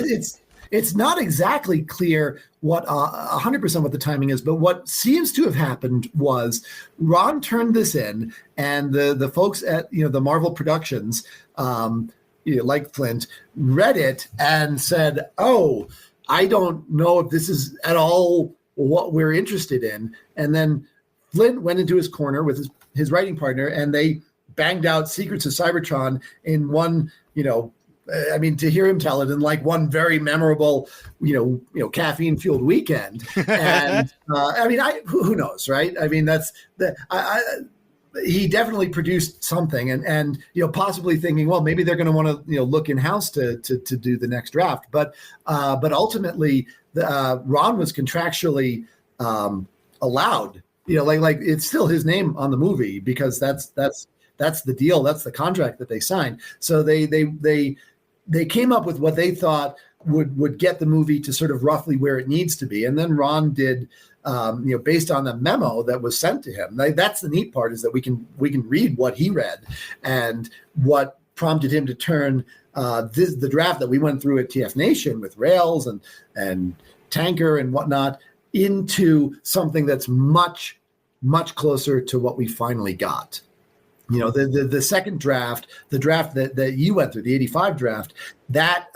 It's not exactly clear what 100% what the timing is, but what seems to have happened was Ron turned this in, and the folks at the Marvel Productions, like Flint, read it and said, "Oh, I don't know if this is at all what we're interested in." And then Flint went into his corner with his writing partner, and they banged out Secrets of Cybertron in one, to hear him tell it in one very memorable, caffeine-fueled weekend. And who knows, right? He definitely produced something, and possibly thinking, well, maybe they're going to want to look in house to do the next draft. But ultimately, Ron was contractually allowed. It's still his name on the movie because that's the deal. That's the contract that they signed. So they came up with what they thought would get the movie to sort of roughly where it needs to be. And then Ron did, based on the memo that was sent to him. That's the neat part, is that we can read what he read and what prompted him to turn the draft that we went through at TF Nation with Rails and Tanker and whatnot into something that's much, much closer to what we finally got. The second draft, the draft that you went through, the 85 draft, that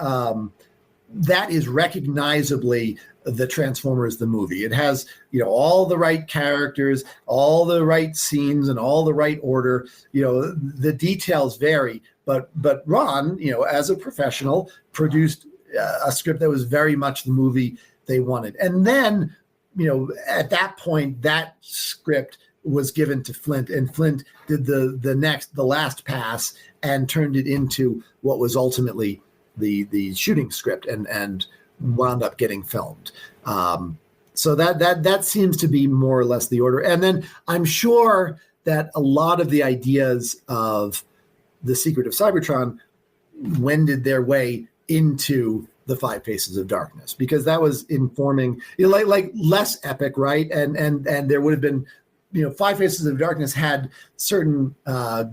is recognizably the Transformers the movie. It has, all the right characters, all the right scenes, and all the right order. The details vary, but Ron, as a professional, produced a script that was very much the movie they wanted. And then, at that point, that script was given to Flint, and Flint did the last pass and turned it into what was ultimately the shooting script and wound up getting filmed. So that seems to be more or less the order. And then I'm sure that a lot of the ideas of The Secret of Cybertron wended their way into the Five Faces of Darkness, because that was informing, like less epic, right? And there would have been, Five Faces of Darkness had certain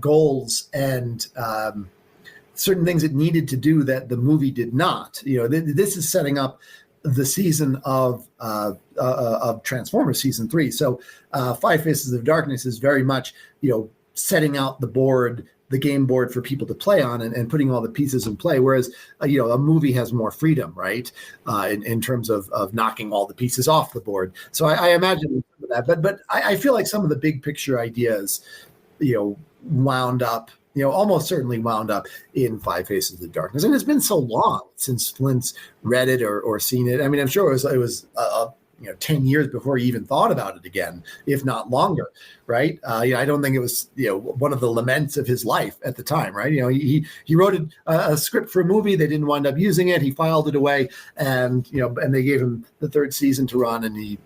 goals and certain things it needed to do that the movie did not. This is setting up the season of Transformers season 3. So Five Faces of Darkness is very much, setting out the game board for people to play on and putting all the pieces in play. Whereas, a movie has more freedom, right? In terms of knocking all the pieces off the board. So I imagine that, but I feel like some of the big picture ideas, wound up, almost certainly wound up in Five Faces of the Darkness. And it's been so long since Flint's read it or seen it. I mean, I'm sure it was 10 years before he even thought about it again, if not longer, right? I don't think it was, one of the laments of his life at the time, right? He wrote a script for a movie. They didn't wind up using it. He filed it away, and they gave him the third season to run, and he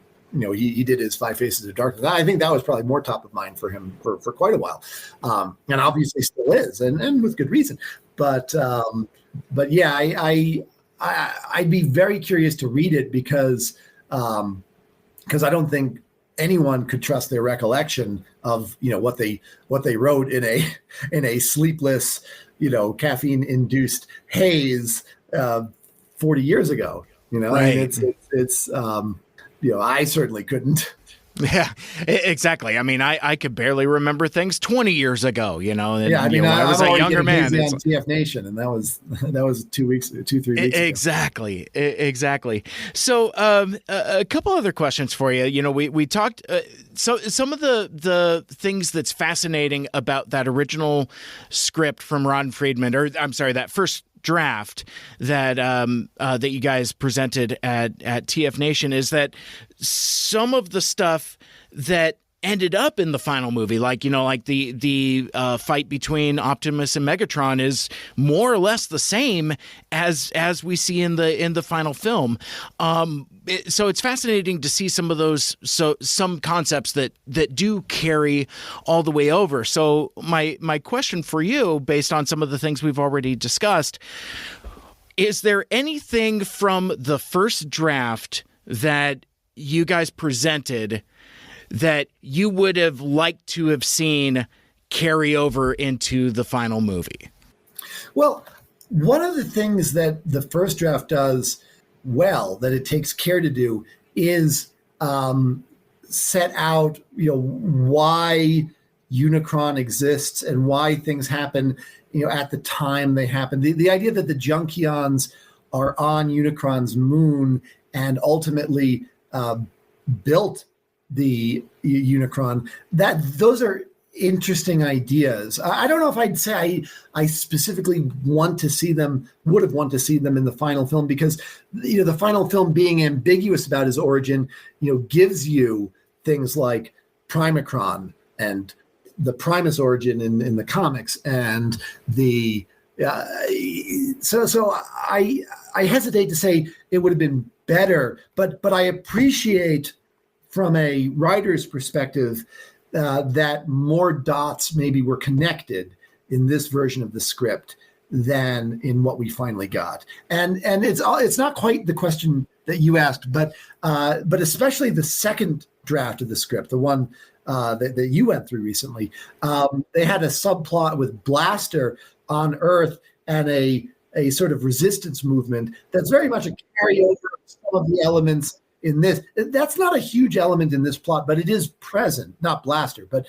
did his Five Faces of Darkness. I think that was probably more top of mind for him for quite a while, and obviously still is, and with good reason. But yeah, I'd be very curious to read it because I don't think anyone could trust their recollection of what they wrote in a sleepless, caffeine induced haze 40 years ago. Right. And it's I certainly couldn't. Yeah, exactly. I mean, I could barely remember things 20 years ago, and, I was a younger man. On TF Nation, and that was 3 weeks Exactly. ago. Exactly. So a couple other questions for you. We talked, so some of the things that's fascinating about that original script from Ron Friedman, or I'm sorry, that first draft that that you guys presented at TF Nation, is that some of the stuff that ended up in the final movie, like the fight between Optimus and Megatron, is more or less the same as we see in the final film. So it's fascinating to see some of those, some concepts that do carry all the way over. So my question for you, based on some of the things we've already discussed, is there anything from the first draft that you guys presented that you would have liked to have seen carry over into the final movie? Well, one of the things that the first draft does well, that it takes care to do, is set out, why Unicron exists and why things happen, at the time they happen. The idea that the Junkions are on Unicron's moon and ultimately built the Unicron, those are interesting ideas. I don't know if I'd say I specifically would have wanted to see them in the final film, because the final film, being ambiguous about his origin, gives you things like Primacron and the Primus origin in the comics, and so I hesitate to say it would have been better, but I appreciate, from a writer's perspective, that more dots maybe were connected in this version of the script than in what we finally got. And it's not quite the question that you asked, but especially the second draft of the script, the one that you went through recently. They had a subplot with Blaster on Earth and a sort of resistance movement that's very much a carryover of some of the elements in this. That's not a huge element in this plot, but it is present. Not Blaster, but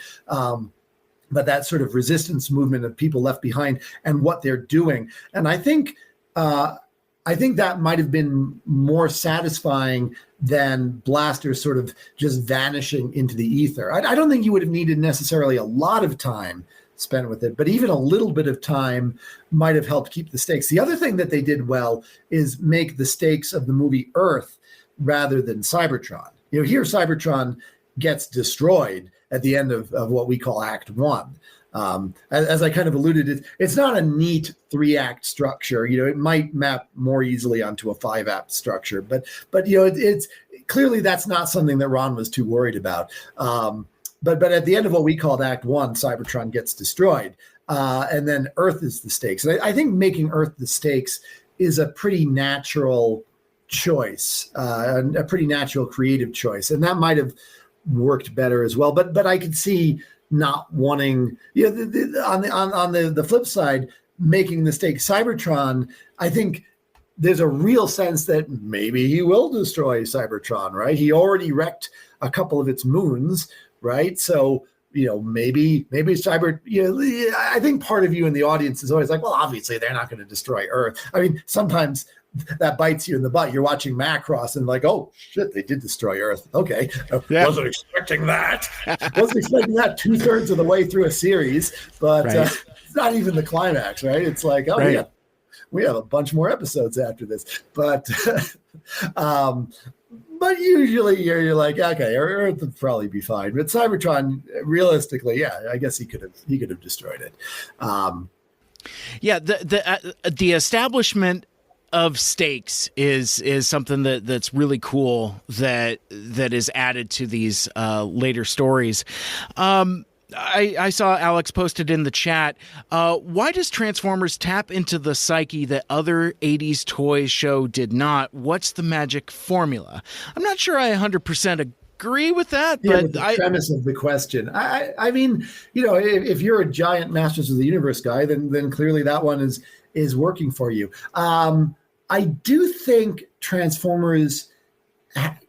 that sort of resistance movement of people left behind and what they're doing. And I think that might have been more satisfying than Blaster sort of just vanishing into the ether. I don't think you would have needed necessarily a lot of time spent with it, but even a little bit of time might have helped keep the stakes. The other thing that they did well is make the stakes of the movie Earth rather than Cybertron. Here Cybertron gets destroyed at the end of what we call Act One. As I kind of alluded, it's not a neat 3-act structure. It might map more easily onto a 5-act structure, but it's clearly that's not something that Ron was too worried about. But at the end of what we called Act One, Cybertron gets destroyed, and then Earth is the stakes. And I think making Earth the stakes is a pretty natural choice, and a pretty natural creative choice, and that might have worked better as well. But I could see not wanting, on the flip side, making the stake Cybertron. I think there's a real sense that maybe he will destroy Cybertron, right? He already wrecked a couple of its moons, right? So, maybe Cyber, I think part of you in the audience is always like, well, obviously they're not going to destroy Earth. I mean, sometimes that bites you in the butt. You're watching Macross and like, oh shit, they did destroy Earth. Okay. Wasn't expecting that. Wasn't expecting that 2/3 of the way through a series, but right. It's not even the climax, right? It's like, oh, right. yeah, we have a bunch more episodes after this. But but usually you're like, okay, Earth would probably be fine. But Cybertron, realistically, yeah, I guess he could have destroyed it. Yeah, the establishment of stakes is something that's really cool that is added to these later stories. I saw Alex posted in the chat. Why does Transformers tap into the psyche that other 80s toy show did not? What's the magic formula? I'm not sure I 100% agree with that, but with the premise of the question. I mean, if you're a giant Masters of the Universe guy, then clearly that one is working for you. I do think Transformers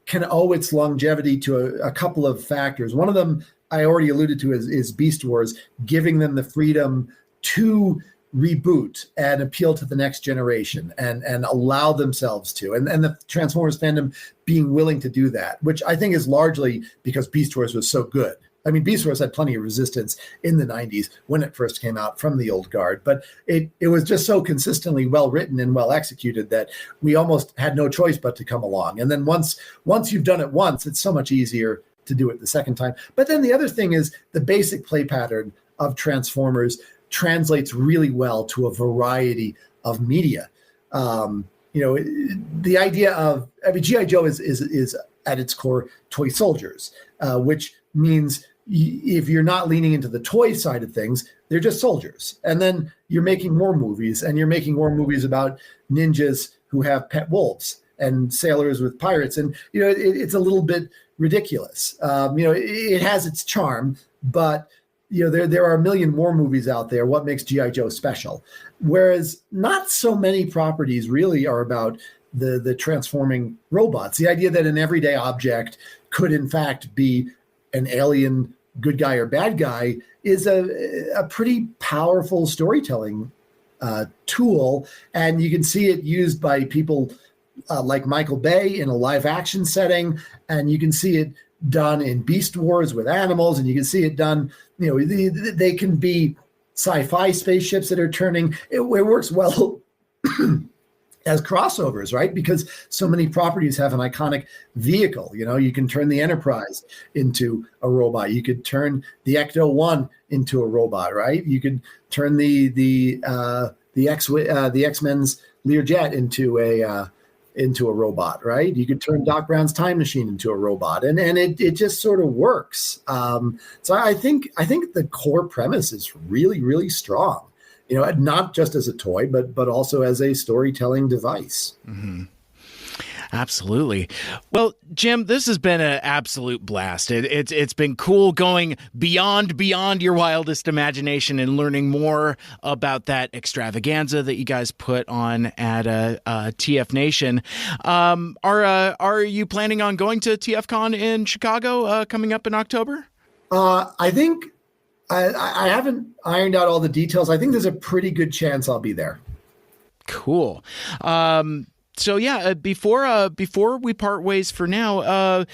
can owe its longevity to a couple of factors. One of them I already alluded to is Beast Wars, giving them the freedom to reboot and appeal to the next generation and allow themselves to. And the Transformers fandom being willing to do that, which I think is largely because Beast Wars was so good. I mean, Beast Wars had plenty of resistance in the 90s when it first came out from the old guard, but it was just so consistently well written and well executed that we almost had no choice but to come along. And then once you've done it once, it's so much easier to do it the second time. But then the other thing is the basic play pattern of Transformers translates really well to a variety of media. The idea of, G.I. Joe is at its core toy soldiers, which means if you're not leaning into the toy side of things, they're just soldiers. And then you're making more movies, and you're making more movies about ninjas who have pet wolves and sailors with pirates. And, it's a little bit ridiculous. It has its charm, but there are a million more movies out there. What makes G.I. Joe special? Whereas not so many properties really are about the transforming robots. The idea that an everyday object could in fact be an alien good guy or bad guy is a pretty powerful storytelling tool. And you can see it used by people like Michael Bay in a live action setting. And you can see it done in Beast Wars with animals. And you can see it done, they can be sci-fi spaceships that are turning. It works well as crossovers, right? Because so many properties have an iconic vehicle. You can turn the Enterprise into a robot. You could turn the Ecto-1 into a robot, right? You could turn the X-Men's Learjet into a robot, right? You could turn Doc Brown's Time Machine into a robot, and it just sort of works. So I think the core premise is really, really strong. Not just as a toy, but also as a storytelling device. Mm-hmm. Absolutely. Well, Jim, this has been an absolute blast. It's been cool going beyond your wildest imagination and learning more about that extravaganza that you guys put on at TF Nation. Are you planning on going to TFCon in Chicago coming up in October? I think I haven't ironed out all the details. I think there's a pretty good chance I'll be there. Cool. So yeah, before we part ways for now,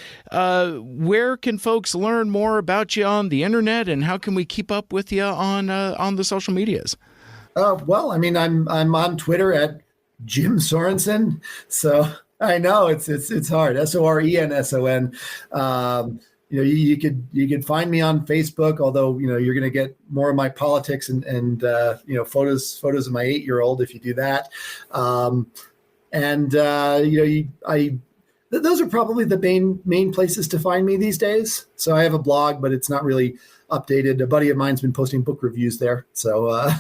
where can folks learn more about you on the internet, and how can we keep up with you on the social medias? Well, I mean, I'm on Twitter at Jim Sorenson. So I know it's hard. SORENSON. you could find me on Facebook, although, you're going to get more of my politics and photos of my 8-year-old if you do that. Those are probably the main places to find me these days. So I have a blog, but it's not really updated. A buddy of mine's been posting book reviews there. So,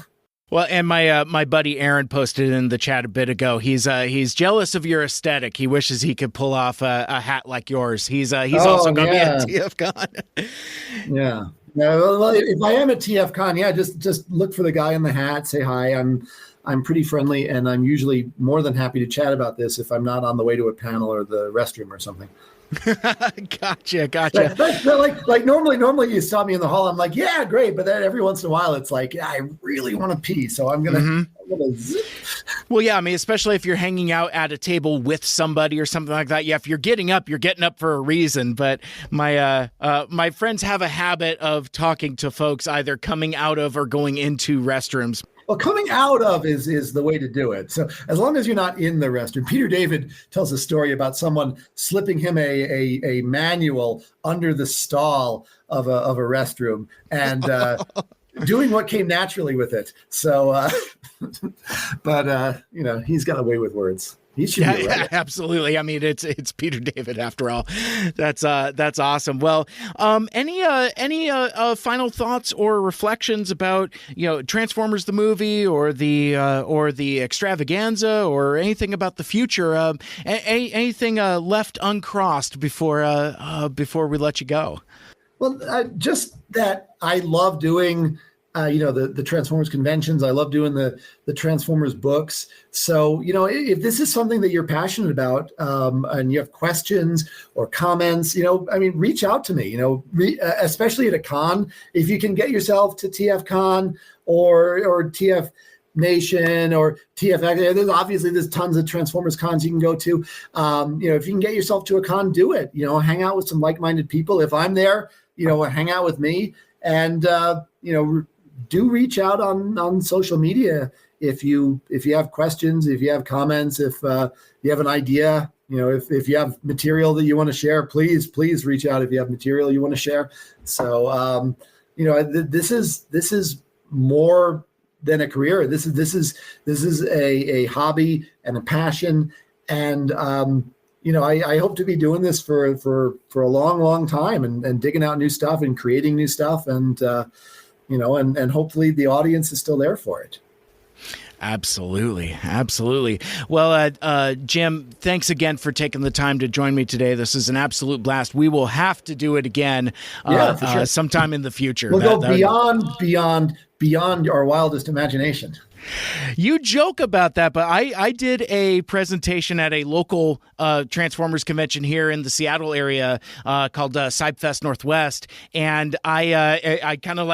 well, and my buddy Aaron posted in the chat a bit ago. He's jealous of your aesthetic. He wishes he could pull off a hat like yours. He's also going to be at TFCon. Yeah. Well, if I am at TFCon, just look for the guy in the hat. Say hi. I'm pretty friendly, and I'm usually more than happy to chat about this if I'm not on the way to a panel or the restroom or something. Gotcha. Like normally you saw me in the hall. I'm like, yeah, great. But then every once in a while, it's like, yeah, I really want to pee, so I'm gonna zip. Well, yeah, I mean, especially if you're hanging out at a table with somebody or something like that. Yeah, if you're getting up for a reason. But my friends have a habit of talking to folks either coming out of or going into restrooms. Well, coming out of is the way to do it. So as long as you're not in the restroom. Peter David tells a story about someone slipping him a manual under the stall of a restroom and doing what came naturally with it. So, he's got a way with words. He should be right. Yeah, absolutely. I mean, it's Peter David after all. That's awesome. Well, any final thoughts or reflections about Transformers the movie or the extravaganza or anything about the future? Anything left uncrossed before we let you go? Well, just that I love doing. The Transformers conventions. I love doing the Transformers books. So, if this is something that you're passionate about and you have questions or comments, reach out to me, especially at a con. If you can get yourself to TFCon or TF Nation or TFX, there's tons of Transformers cons you can go to. If you can get yourself to a con, do it. Hang out with some like-minded people. If I'm there, hang out with me and, do reach out on social media if you have questions, if you have comments, if you have an idea, if you have material that you want to share, please reach out if you have material you want to share. So this is more than a career. This is a hobby and a passion, and I hope to be doing this for a long time and digging out new stuff and creating new stuff and and hopefully the audience is still there for it. Absolutely. Well, Jim, thanks again for taking the time to join me today. This is an absolute blast. We will have to do it again for sure. Sometime in the future. We'll go beyond our wildest imagination. You joke about that, but I did a presentation at a local Transformers convention here in the Seattle area called Seibfest Northwest, and I kind of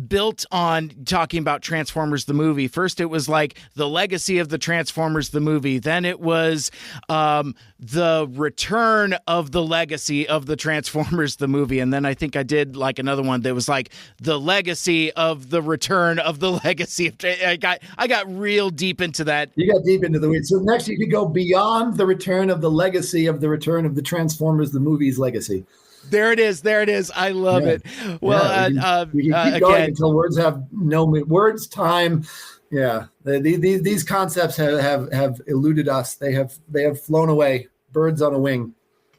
built on talking about Transformers the movie. First, it was the legacy of the Transformers the movie. Then it was the return of the legacy of the Transformers the movie, and then I think I did another one that was the legacy of the return of the legacy of. I got real deep into that. You got deep into the weeds. So next you could go beyond the return of the legacy of the return of the Transformers, the movie's legacy. There it is. I love it. Well, we can keep going until words have no words. Time. Yeah, these concepts have eluded us. They have flown away. Birds on a wing.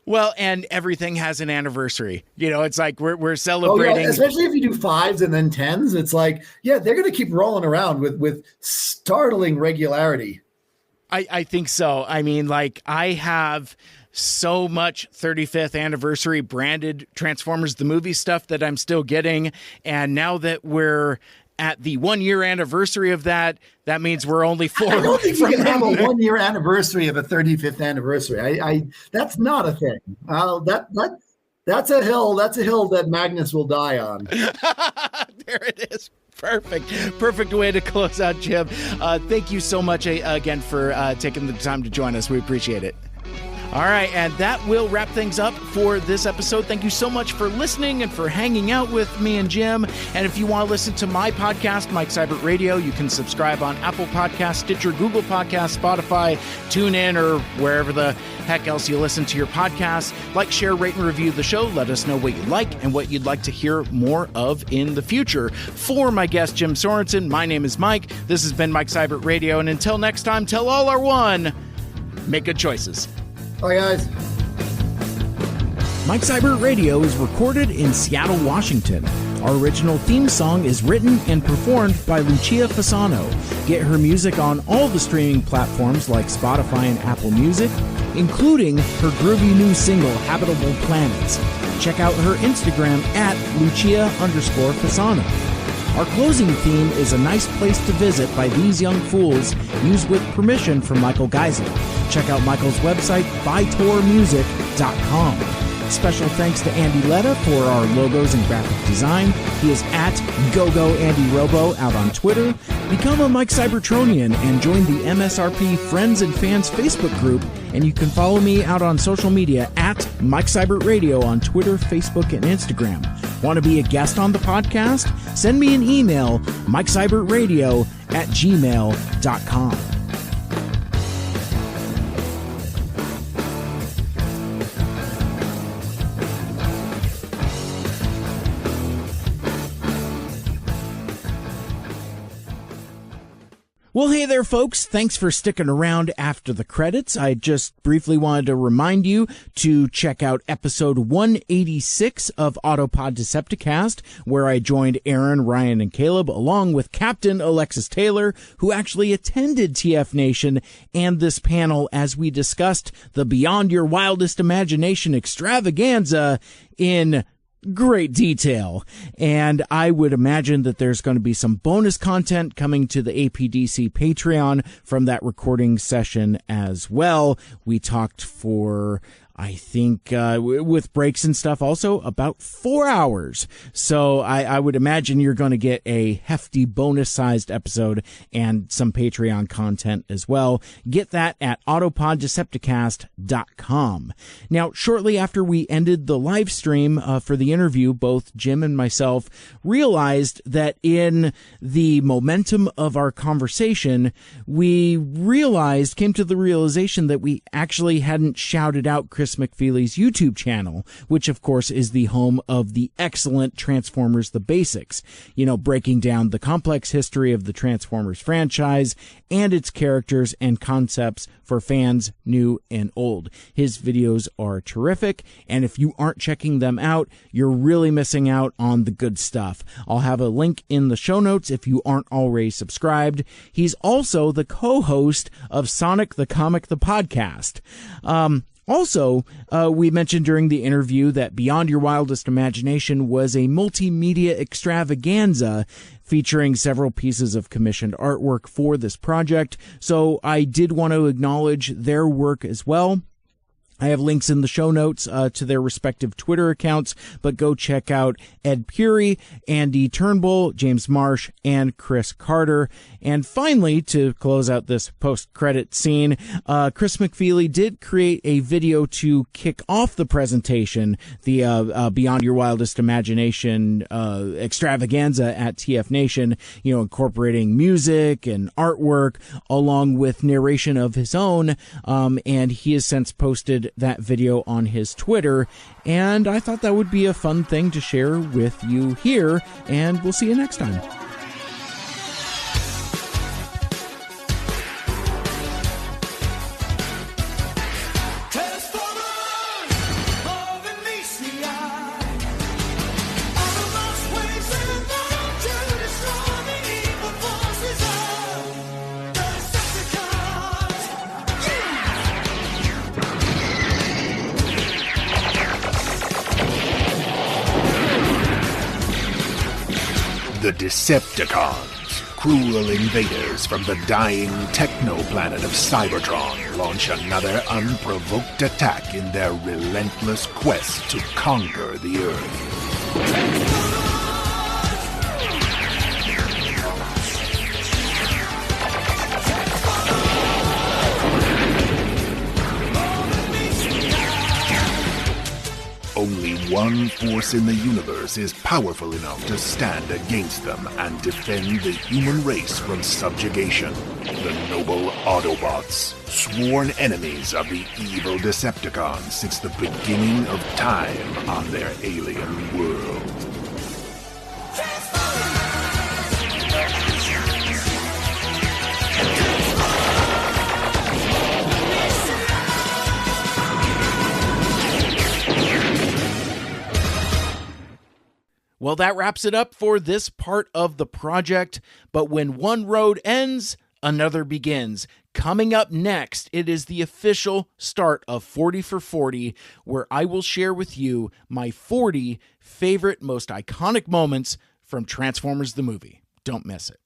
Well, and everything has an anniversary. It's we're celebrating. Oh, yeah. Especially if you do 5s and then 10s. It's they're going to keep rolling around with startling regularity. I think so. I mean, I have so much 35th anniversary branded Transformers the movie stuff that I'm still getting. And now that we're at the 1-year anniversary of that means we're only 4. I don't think you can have a 1-year anniversry of a 35th anniversary. I that's not a thing. That's a hill that Magnus will die on. There it is. Perfect way to close out, Jim. Thank you so much again for taking the time to join us. We appreciate it. All right, and that will wrap things up for this episode. Thank you so much for listening and for hanging out with me and Jim. And if you want to listen to my podcast, Mike Seibert Radio, you can subscribe on Apple Podcasts, Stitcher, Google Podcasts, Spotify, TuneIn, or wherever the heck else you listen to your podcasts. Like, share, rate, and review the show. Let us know what you like and what you'd like to hear more of in the future. For my guest, Jim Sorenson, my name is Mike. This has been Mike Seibert Radio. And until next time, tell all our one, make good choices. Bye, guys. Mike Seibert Radio is recorded in Seattle, Washington. Our original theme song is written and performed by Lucia Fasano. Get her music on all the streaming platforms like Spotify and Apple Music, including her groovy new single, Habitable Planets. Check out her Instagram at Lucia_Fasano. Our closing theme is A Nice Place to Visit by These Young Fools, used with permission from Michael Geisel. Check out Michael's website, bytormusic.com. Special thanks to Andy Letta for our logos and graphic design. He is at GoGoAndyRobo out on Twitter. Become a Mike Cybertronian and join the MSRP Friends and Fans Facebook group. And you can follow me out on social media at Mike Seibert Radio on Twitter, Facebook, and Instagram. Want to be a guest on the podcast? Send me an email, MikeSeibertRadio@gmail.com. Well, hey there, folks. Thanks for sticking around after the credits. I just briefly wanted to remind you to check out episode 186 of Autopod Decepticast, where I joined Aaron, Ryan, and Caleb, along with Captain Alexis Taylor, who actually attended TF Nation and this panel as we discussed the Beyond Your Wildest Imagination extravaganza in great detail. And I would imagine that there's going to be some bonus content coming to the APDC Patreon from that recording session as well. We talked for, I think, with breaks and stuff also, about 4 hours. So I would imagine you're going to get a hefty bonus-sized episode and some Patreon content as well. Get that at autopoddecepticast.com. Now, shortly after we ended the live stream for the interview, both Jim and myself realized that in the momentum of our conversation, we came to the realization that we actually hadn't shouted out Chris McFeely's YouTube channel, which of course is the home of the excellent Transformers The Basics, breaking down the complex history of the Transformers franchise and its characters and concepts for fans new and old. His videos are terrific, and if you aren't checking them out, you're really missing out on the good stuff. I'll have a link in the show notes if you aren't already subscribed. He's also the co-host of Sonic the Comic the Podcast. Also, we mentioned during the interview that Beyond Your Wildest Imagination was a multimedia extravaganza featuring several pieces of commissioned artwork for this project, so I did want to acknowledge their work as well. I have links in the show notes to their respective Twitter accounts, but go check out Ed Puri, Andy Turnbull, James Marsh, and Chris Carter. And finally, to close out this post-credit scene, Chris McFeely did create a video to kick off the presentation, the Beyond Your Wildest Imagination extravaganza at TF Nation, incorporating music and artwork along with narration of his own, and he has since posted that video on his Twitter, and I thought that would be a fun thing to share with you here, and we'll see you next time. The Decepticons, cruel invaders from the dying techno-planet of Cybertron, launch another unprovoked attack in their relentless quest to conquer the Earth. one force in the universe is powerful enough to stand against them and defend the human race from subjugation. The noble Autobots, sworn enemies of the evil Decepticons since the beginning of time on their alien world. Well, that wraps it up for this part of the project. But when one road ends, another begins. Coming up next, it is the official start of 40 for 40, where I will share with you my 40 favorite, most iconic moments from Transformers the movie. Don't miss it.